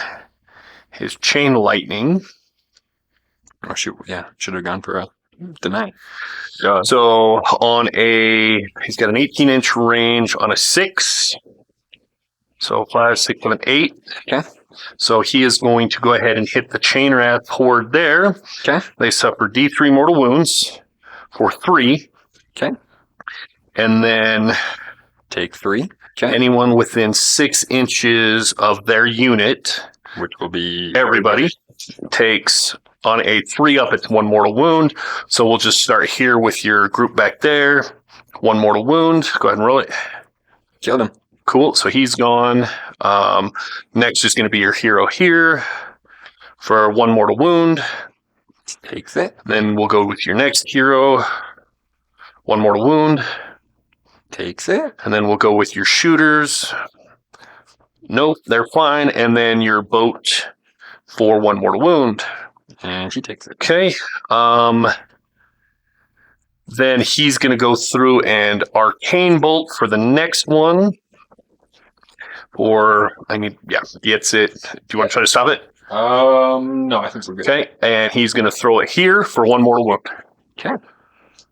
his Chain Lightning. Oh shoot, yeah, should have gone for a deny. So on he's got an 18-inch range on a 6. So 5, 6, 7, 8. Okay. So he is going to go ahead and hit the Chain Wrath horde there. Okay. They suffer D3 mortal wounds for 3. Okay. And then Take 3. Okay. anyone within 6 inches of their unit, Which will be... everybody, takes on a 3 up, it's 1 mortal wound. So we'll just start here with your group back there. 1 mortal wound. Go ahead and roll it. Killed him. Cool. So he's gone. Next is going to be your hero here for 1 mortal wound. Takes it. Then we'll go with your next hero. 1 mortal wound. Takes it. And then we'll go with your shooters. Nope, they're fine. And then your boat for 1 mortal wound. And she takes it. Okay. Then he's going to go through and Arcane Bolt for the next one. Gets it. Do you want to try to stop it? No, I think we're good. Okay. And he's going to throw it here for 1 mortal wound. Okay.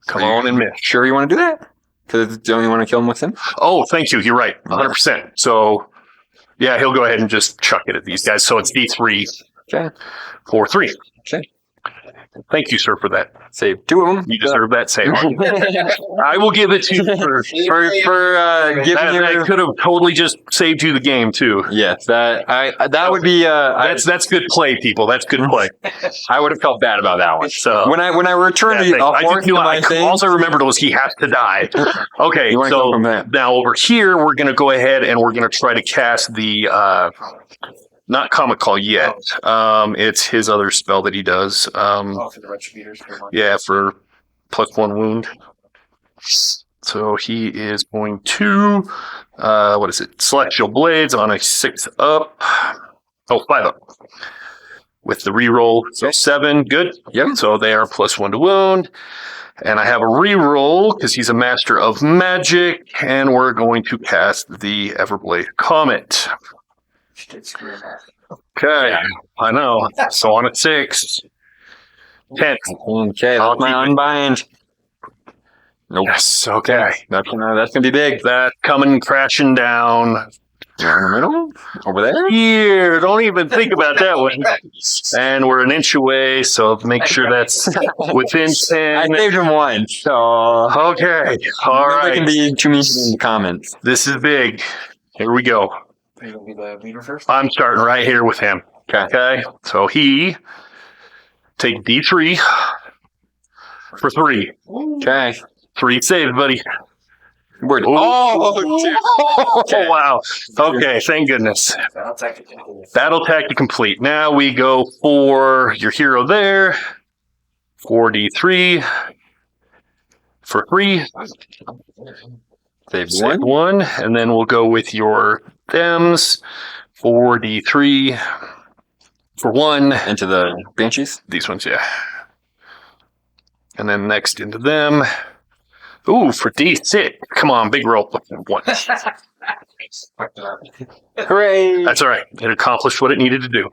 Come on and miss. Sure you want to do that? Because don't you want to kill him with him? Oh, thank you. You're right. 100%. So, yeah, he'll go ahead and just chuck it at these guys. So it's D3 Okay. for 3. Okay. Thank you, sir, for that. Save 2 of them. You deserve that save. I will give it to you for giving that you... could have totally just saved you the game too. Yes, that would be... That's good play, people. That's good play. I would have felt bad about that one. So When I returned to all I remembered was he has to die. Okay, You wanna so go from that? now over here we're going to go ahead and we're going to try to cast the not Comic Call yet. It's his other spell that he does. For the Retributors. Yeah, for +1 wound. So he is going to, Celestial Blades on a 6 up. Oh, 5 up. With the reroll. So 7, good. Yep. So they are +1 to wound. And I have a reroll because he's a master of magic. And we're going to cast the Everblade Comet. Okay, I know. So on a 6. 10. Okay, I'll that's my keep it. unbind. Nope. Yes, okay. That's gonna be big. That coming crashing down. You're in the middle? Over there? Here, don't even think about that one. And we're an inch away, so make sure that's within 10. I saved him one, so... Okay, all Nobody can right. be too mean in the comments. This is big. Here we go. Are you going to be the leader first? I'm starting right here with him. Okay, so he take D3 for 3. Okay. 3 saves, buddy. Word. Ooh. Oh, Oh, wow. Okay, thank goodness. I'll take it. Battle tactic complete. Now we go for your hero there. 4d3 for 3. Save Save one. 1. And then we'll go with your thems. 4d3 for 1. Into the Banshees. These ones, yeah. And then next into them. Ooh, for D6. Come on, big roll. 1. Hooray! That's all right. It accomplished what it needed to do.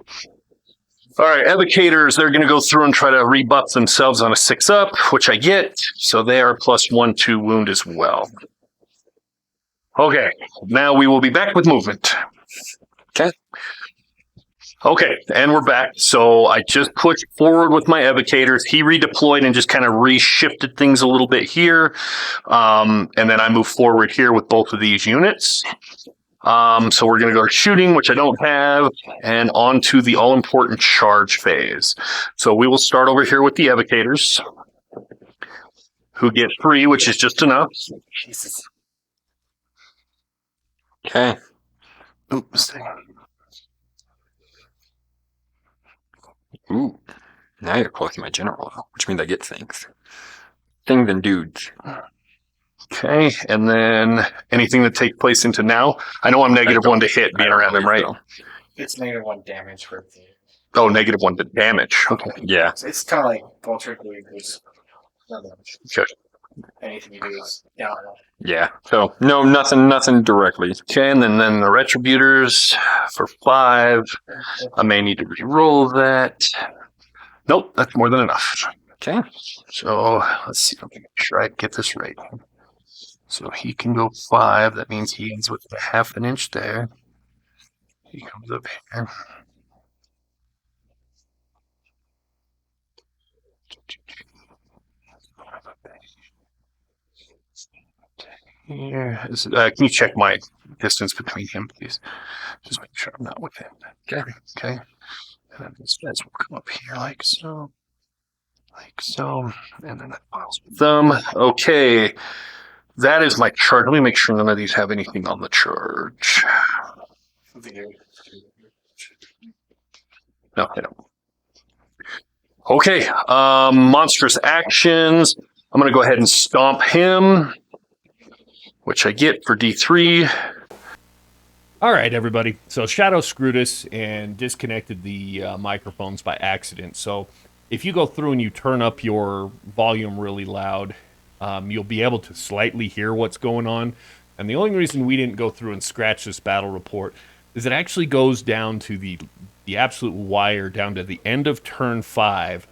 All right, evocators, they're going to go through and try to rebuff themselves on a 6-up, which I get. So they are +1 to wound as well. Okay, now we will be back with movement. Okay. Okay, and we're back. So I just pushed forward with my evocators. He redeployed and just kind of reshifted things a little bit here. And then I move forward here with both of these units. So we're going to go shooting, which I don't have, and on to the all-important charge phase. So we will start over here with the evocators, who get 3, which is just enough. Jesus. Okay. Oops. Ooh. Now you're close to my general, which means I get things. Things and dudes. Okay, and then anything that takes place into now. I know I'm -1 to hit being around him, right? It's -1 damage for the. Oh, -1 to damage. Okay. Yeah. It's kind of like Vulture doing this. Okay. Anything you do is down. Yeah. So no, nothing directly. Okay, and then the Retributors for 5. I may need to re-roll that. Nope, that's more than enough. Okay. So let's see. Let me make sure I get this right. So he can go 5. That means he ends with a half an inch there. He comes up here. Here. Can you check my distance between him, please? Just make sure I'm not with him. Okay. Okay. And then these guys will come up here like so. Like so. And then that files with them. Okay. That is my charge. Let me make sure none of these have anything on the charge. No, they don't. Okay. Monstrous actions. I'm going to go ahead and stomp him, which I get for D3. All right, everybody. So Shadow screwed us and disconnected the microphones by accident. So if you go through and you turn up your volume really loud, you'll be able to slightly hear what's going on. And the only reason we didn't go through and scratch this battle report is it actually goes down to the absolute wire, down to the end of turn 5,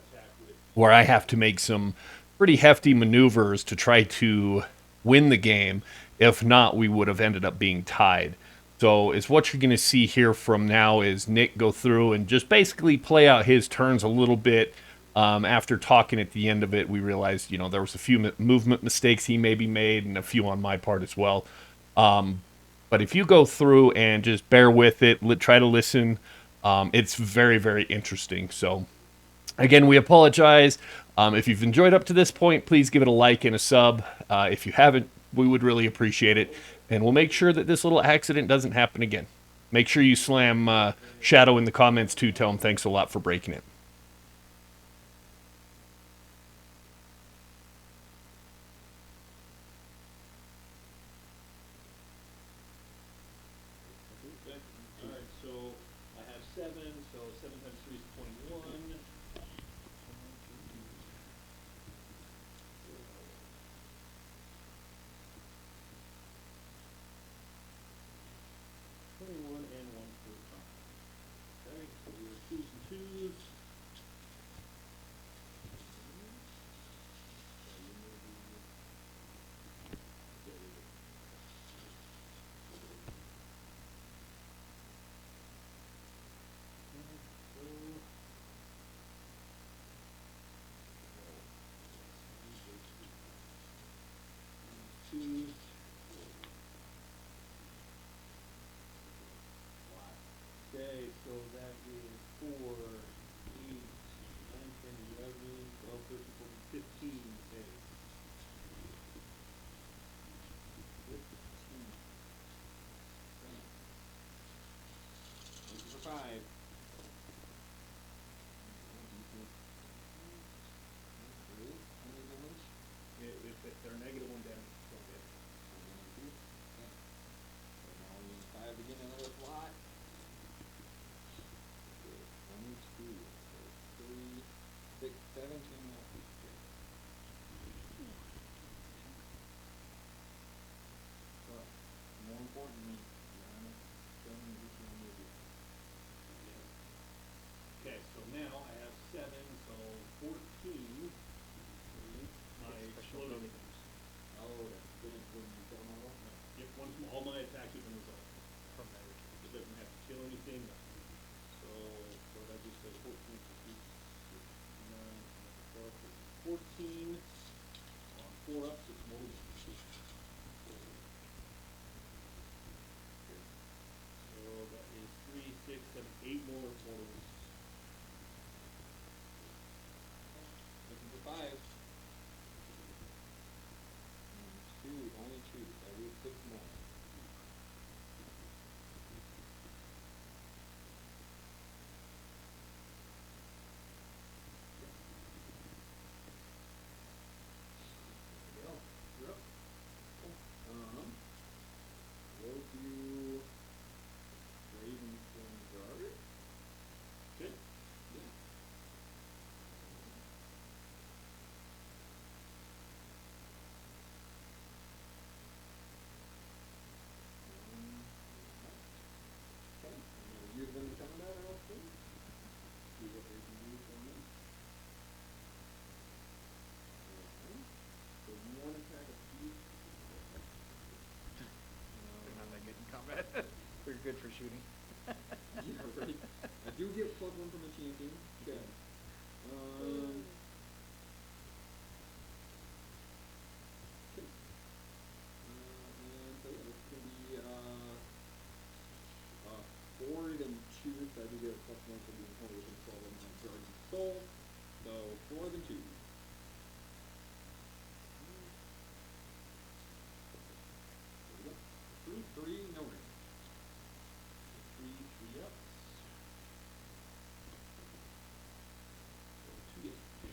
where I have to make some pretty hefty maneuvers to try to win the game. If not, we would have ended up being tied. So it's what you're going to see here from now is Nick go through and just basically play out his turns a little bit. After talking at the end of it, we realized, there was a few movement mistakes he maybe made and a few on my part as well. But if you go through and just bear with it, try to listen, it's very, very interesting. So again, we apologize. If you've enjoyed up to this point, please give it a like and a sub. If you haven't, we would really appreciate it. And we'll make sure that this little accident doesn't happen again. Make sure you slam Shadow in the comments too. Tell him thanks a lot for breaking it. Alright, so I have 7, so 7 times 3 is 21. 21 and 1 for the top. Okay, so we are 2s and 2s. Okay, so now I have 7, so 14. My exploding things. Oh, that's good. When you kill them all? Yep, once all my attacks have been resolved. From there. It doesn't have to kill anything. So that just says 14, 15, 9, 12, 14. On 4 ups, it's more than So that is 3, 6, 7, 8 more mortals. Looking for 5. 2, only 2. That leaves 6 more. There we go. You're up. Cool. We'll do Ravenstone Guard. Okay. Yeah. Okay, I'm going to use them to combat, I don't think. See what they can do for me. So 1 attack apiece. They're not that good in combat. They're good for shooting. Yeah, right. I do get +1 from enchanting. Okay. Okay. And so yeah, this is gonna be 4 and 2, so I do get a +1 for being totally control of my Guardian Soul. So 4 and 2. 3, no range. 3 ups. So 2 damage.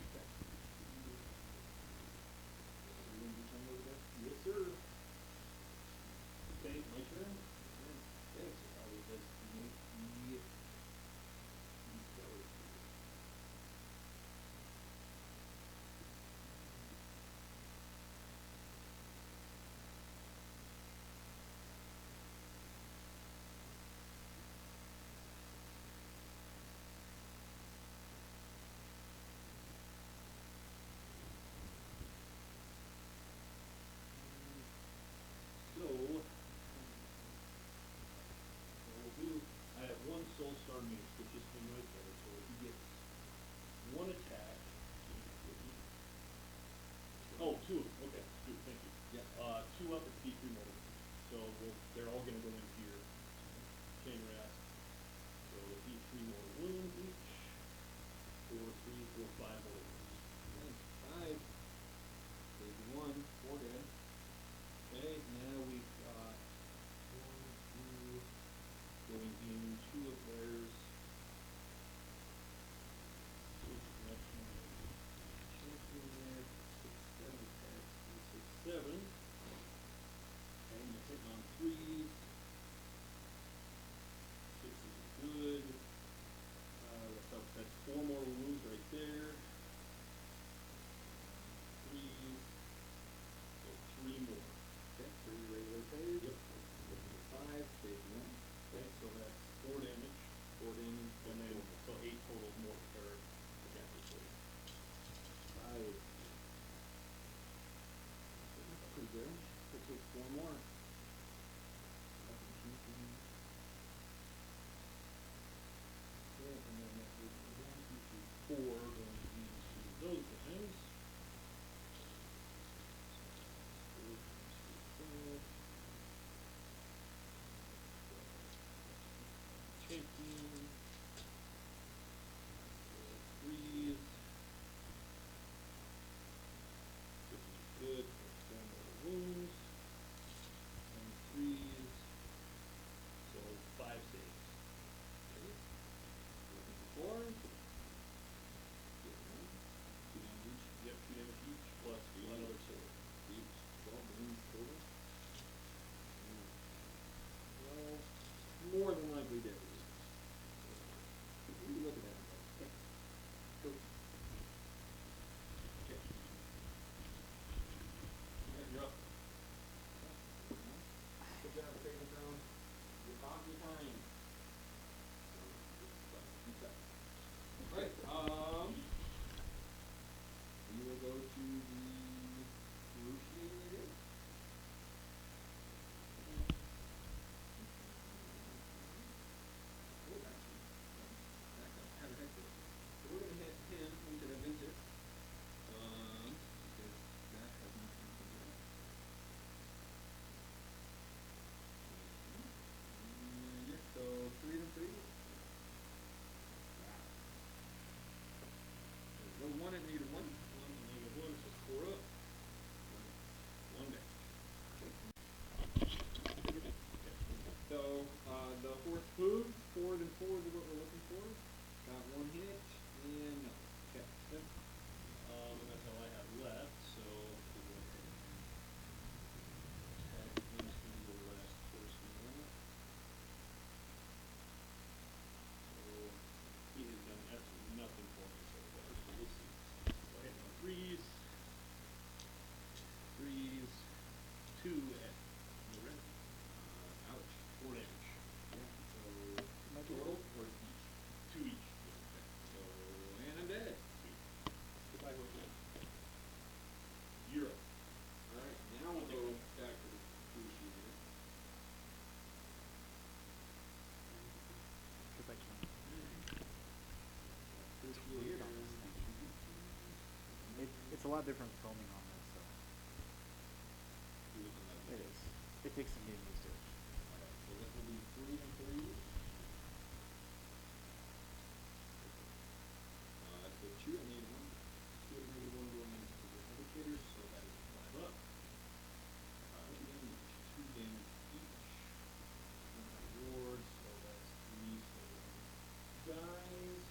lot of different filming on this, so Do it in that it way. is. It takes some getting used to. Alright, so this will be 3 and 3. That's the 2 and the 1. 2 and negative 1 going into the indicators, so that is 5 up. 5 damage, 2 damage each. Rewards, so that's 3, so 1 dies.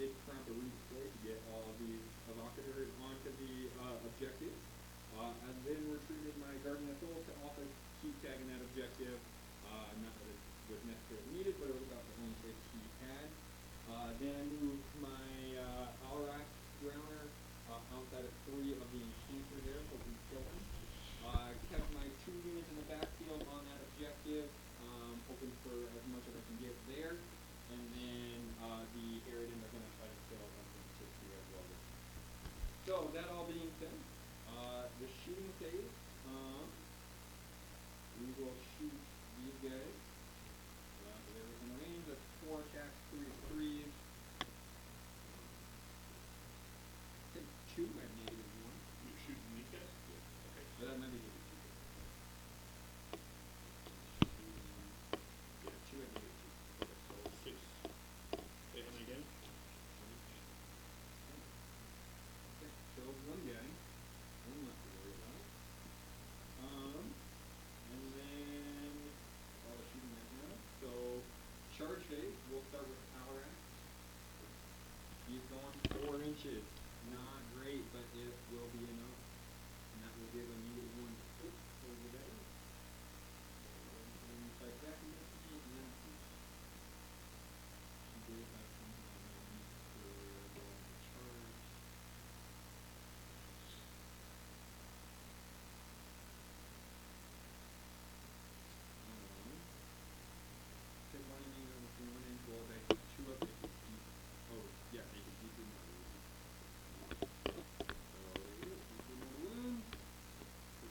big prompt to redeploy to get all the evocators onto the objective. And then retreated my Guardian of Souls to also keep tagging that objective. Not that it was necessarily needed, but it was about the only place he had. Then moved my Alrak Drowner outside of 3 of the Enchanters there, hoping to kill him. Kept my 2 units in the backfield on that objective, hoping for as much as I can get there. And then the Harridan are going to try to kill M6 here as well. So that all being said, the shooting phase, we will shoot these guys. They're in range of 4 attacks, 3 threes. I think 2 at -1. You shoot these guys? Okay. But that might be -2. Yeah, 2 at -2. Okay, so 6. Hit him again. Okay, kills 1 guy. 1 left to worry about. And then all the shooting right now. So charge phase, we'll start with Alrak. He's going 4 inches. Not great, but it will be enough. And that will give a -1 hit over there. And fight back against me, and then she did have some for the charge. Take 1 inning on the 1 inch wall back, 2 up, they could keep. Oh, yeah, they could keep doing that. So there you go, keep doing another wound. 3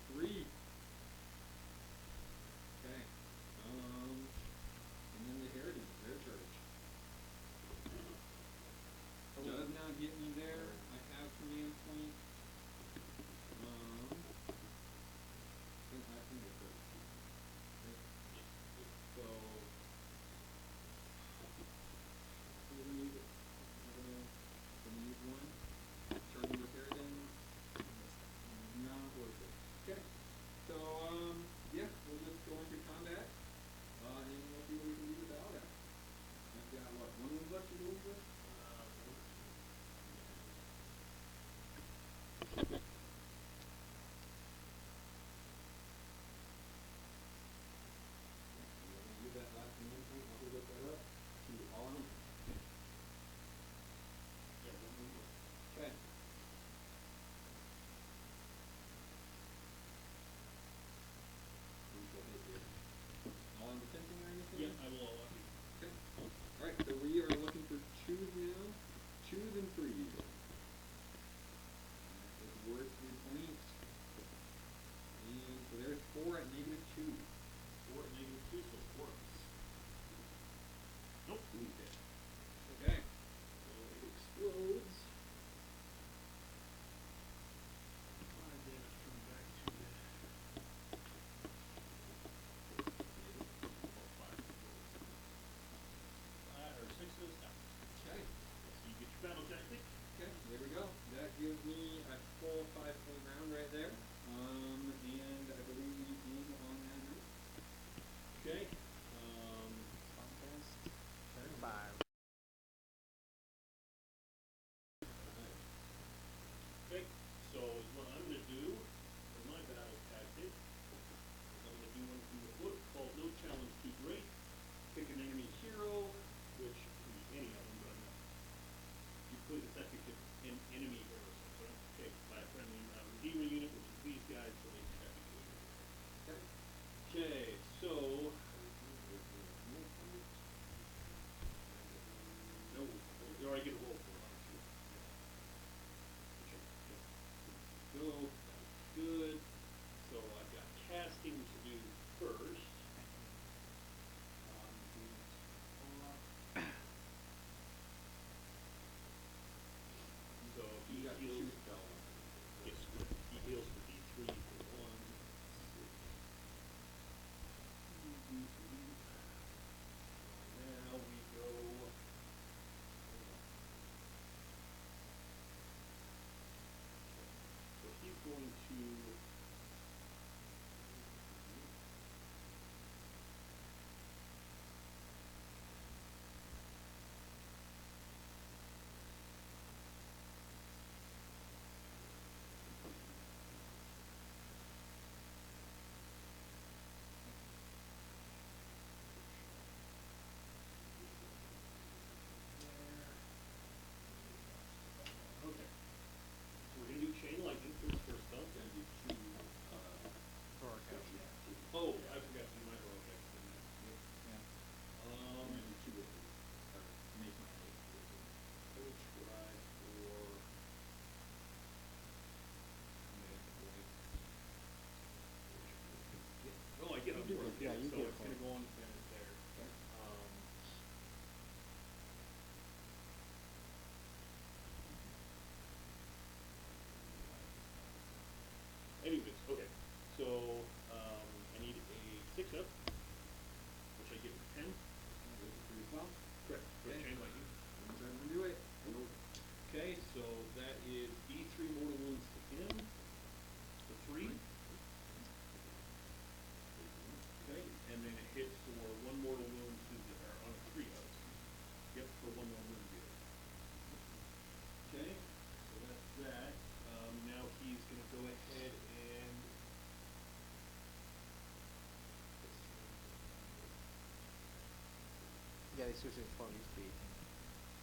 seriously, it's 12, used to be 18.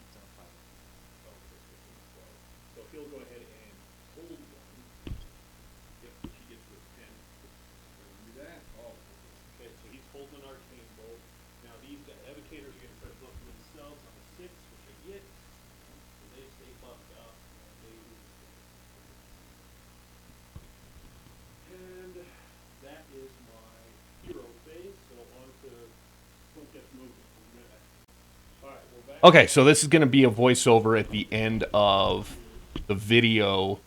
It's on 5. So he'll go ahead and hold one. Yep, she gets the 10. Do that. Oh. Okay, so he's holding an arcane bolt. Now these evocators are going to try to buff themselves on the 6, which I get. So they stay buffed up. And that is my hero phase. So on to Stormcast movement. All right, we're back. Okay, so this is going to be a voiceover at the end of the video,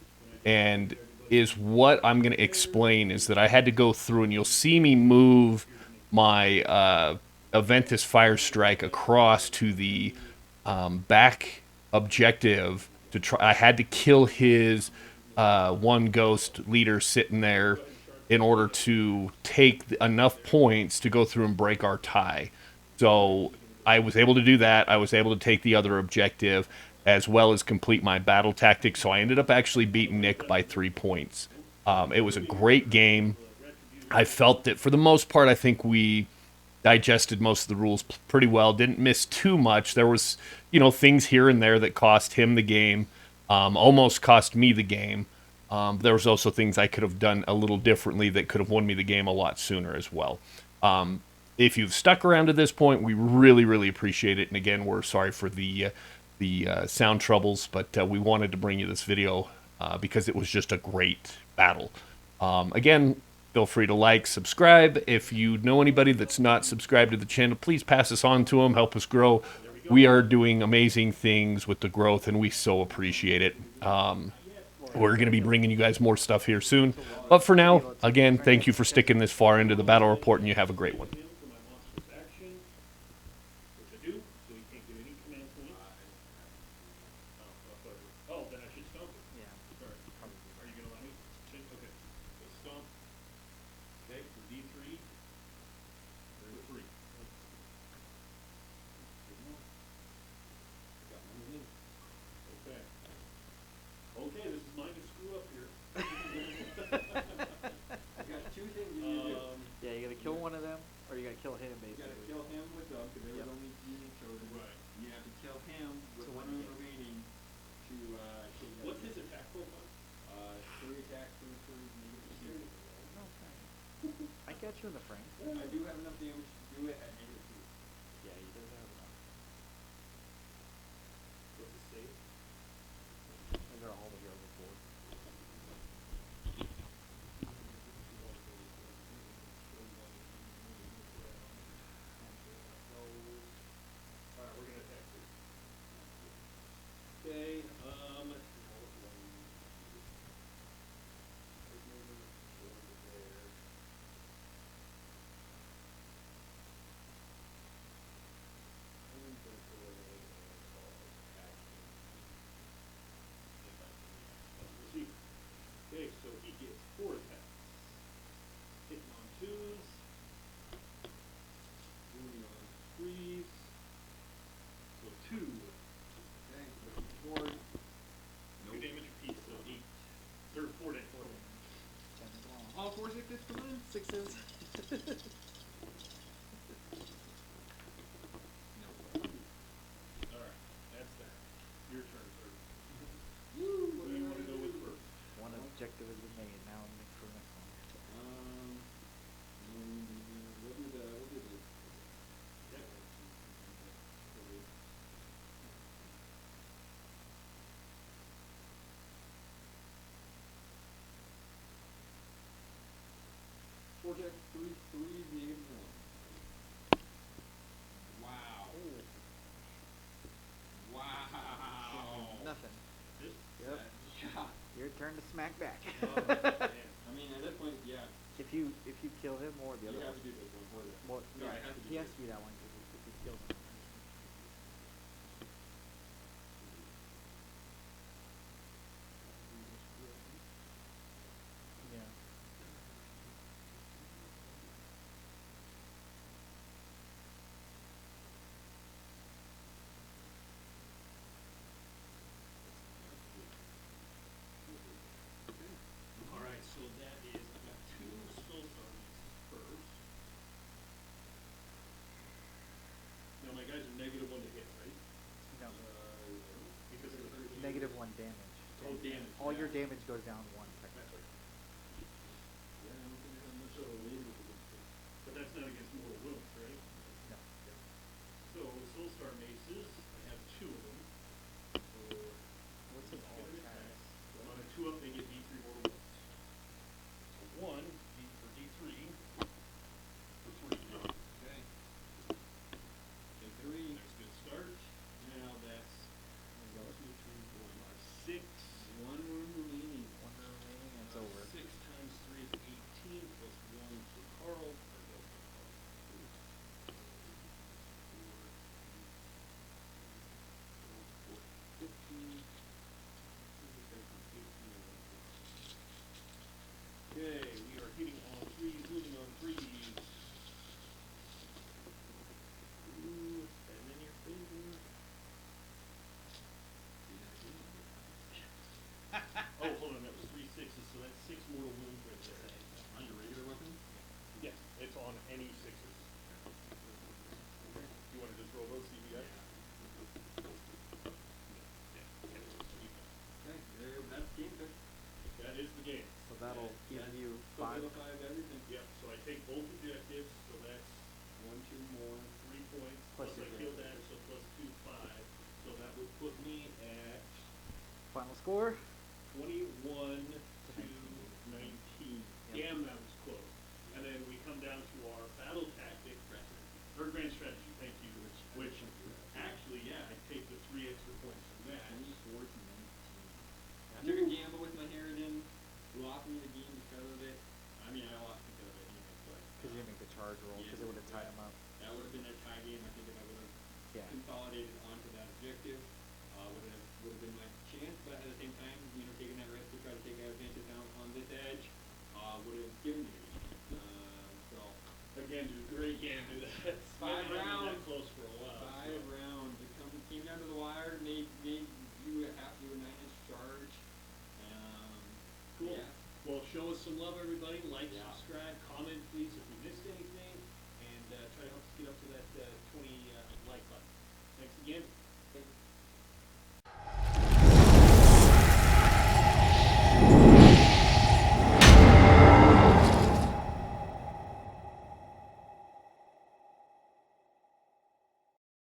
and is what I'm going to explain is that I had to go through, and you'll see me move my Aventus Fire Strike across to the back objective to try. I had to kill his one ghost leader sitting there in order to take enough points to go through and break our tie. So I was able to do that. I was able to take the other objective as well as complete my battle tactics. So I ended up actually beating Nick by 3 points. It was a great game. I felt that for the most part, I think we digested most of the rules pretty well. Didn't miss too much. There was, things here and there that cost him the game, almost cost me the game. There was also things I could have done a little differently that could have won me the game a lot sooner as well. If you've stuck around to this point, we really, really appreciate it. And again, we're sorry for the sound troubles, but we wanted to bring you this video because it was just a great battle. Again, feel free to like, subscribe. If you know anybody that's not subscribed to the channel, please pass this on to them. Help us grow. We are doing amazing things with the growth, and we so appreciate it. We're going to be bringing you guys more stuff here soon. But for now, again, thank you for sticking this far into the battle report, and you have a great one. Oh, then I should stomp it. Yeah. Sorry. Are you going to let me? Okay. So stomp. Okay, for D3. There's a 3. Okay. Okay, this is mine to screw up here. I got 2 things you need to do. Yeah, you gotta kill one of them, or you gotta kill him, You basically. gotta kill him with Doug, because there was Yep. only unit chosen. Right. You have to kill him with So one when unit you- remaining to take out What's his attack profile? 3 attacks, 3 turns, negative 2. Okay. I got you in the frame. I do have enough damage to do it at negative 2. Yeah, he does have enough. What's his save? And they're all of your overboard. Alright, we're gonna attack this. Okay, okay, so he gets 4 attacks. Hitting on 2s. Wounding on 3s. So 2. Okay, looking forward. 2 damage apiece, so 8. Or 4 damage. 10 as well. All 4 6s come in? 6s. Alright, that's that. Your turn, sir. Woo! What do you want to go with first? One objective has been made, now I'm looking for the next one. We'll do the Project 3 negative 1. Wow. Wow. Nothing. This? Yep. Yeah. Your turn to smack back. Oh, man. I mean, at that point, yeah, If you kill him or the you other have one. to do this one for that. Well, No, yeah, I have to do he has this. to be that one because if he kills him. Yeah. Alright, so that is, I've got 2 Sloth armies first. Now my 1 damage. Oh, damage. All yeah. your damage goes down 1 That's technically. right. Yeah, I don't think I have much of a label against it. But that's not against mortal wounds, right? No. So Soulstar maces, I have 2 of them. So What's his all attacks? on a 2-up, they get D3 mortal wounds. So 1 for D3 for 3. Okay. Take 3. That's a good start. Now that's 6. 1 room remaining. 1 remaining and it's over. 6 times 3 is 18 plus 1 for Carl. Or no, for Carl. 15. Okay, we are hitting on 3s, moving on 3s. Ooh, and then your finger. Oh, hold on, that was 3 6s, so that's 6 mortal wounds right there. On your regular weapon? Yes, it's on any 6s. You want to just roll those CBI? Okay, there, that's game pick. That is the game. So that'll give That you 5. solidifies everything. Yep, so I take both objectives, so that's 1, 2 more. 3 points, Plus plus I your kill damage. that, so plus 2, 5. So that would put me at Final score? 21 to 19. Yep. Damn, that was close. And then we come down to our battle tactic, or grand strategy, thank you, which actually, yeah, I take the 3 extra points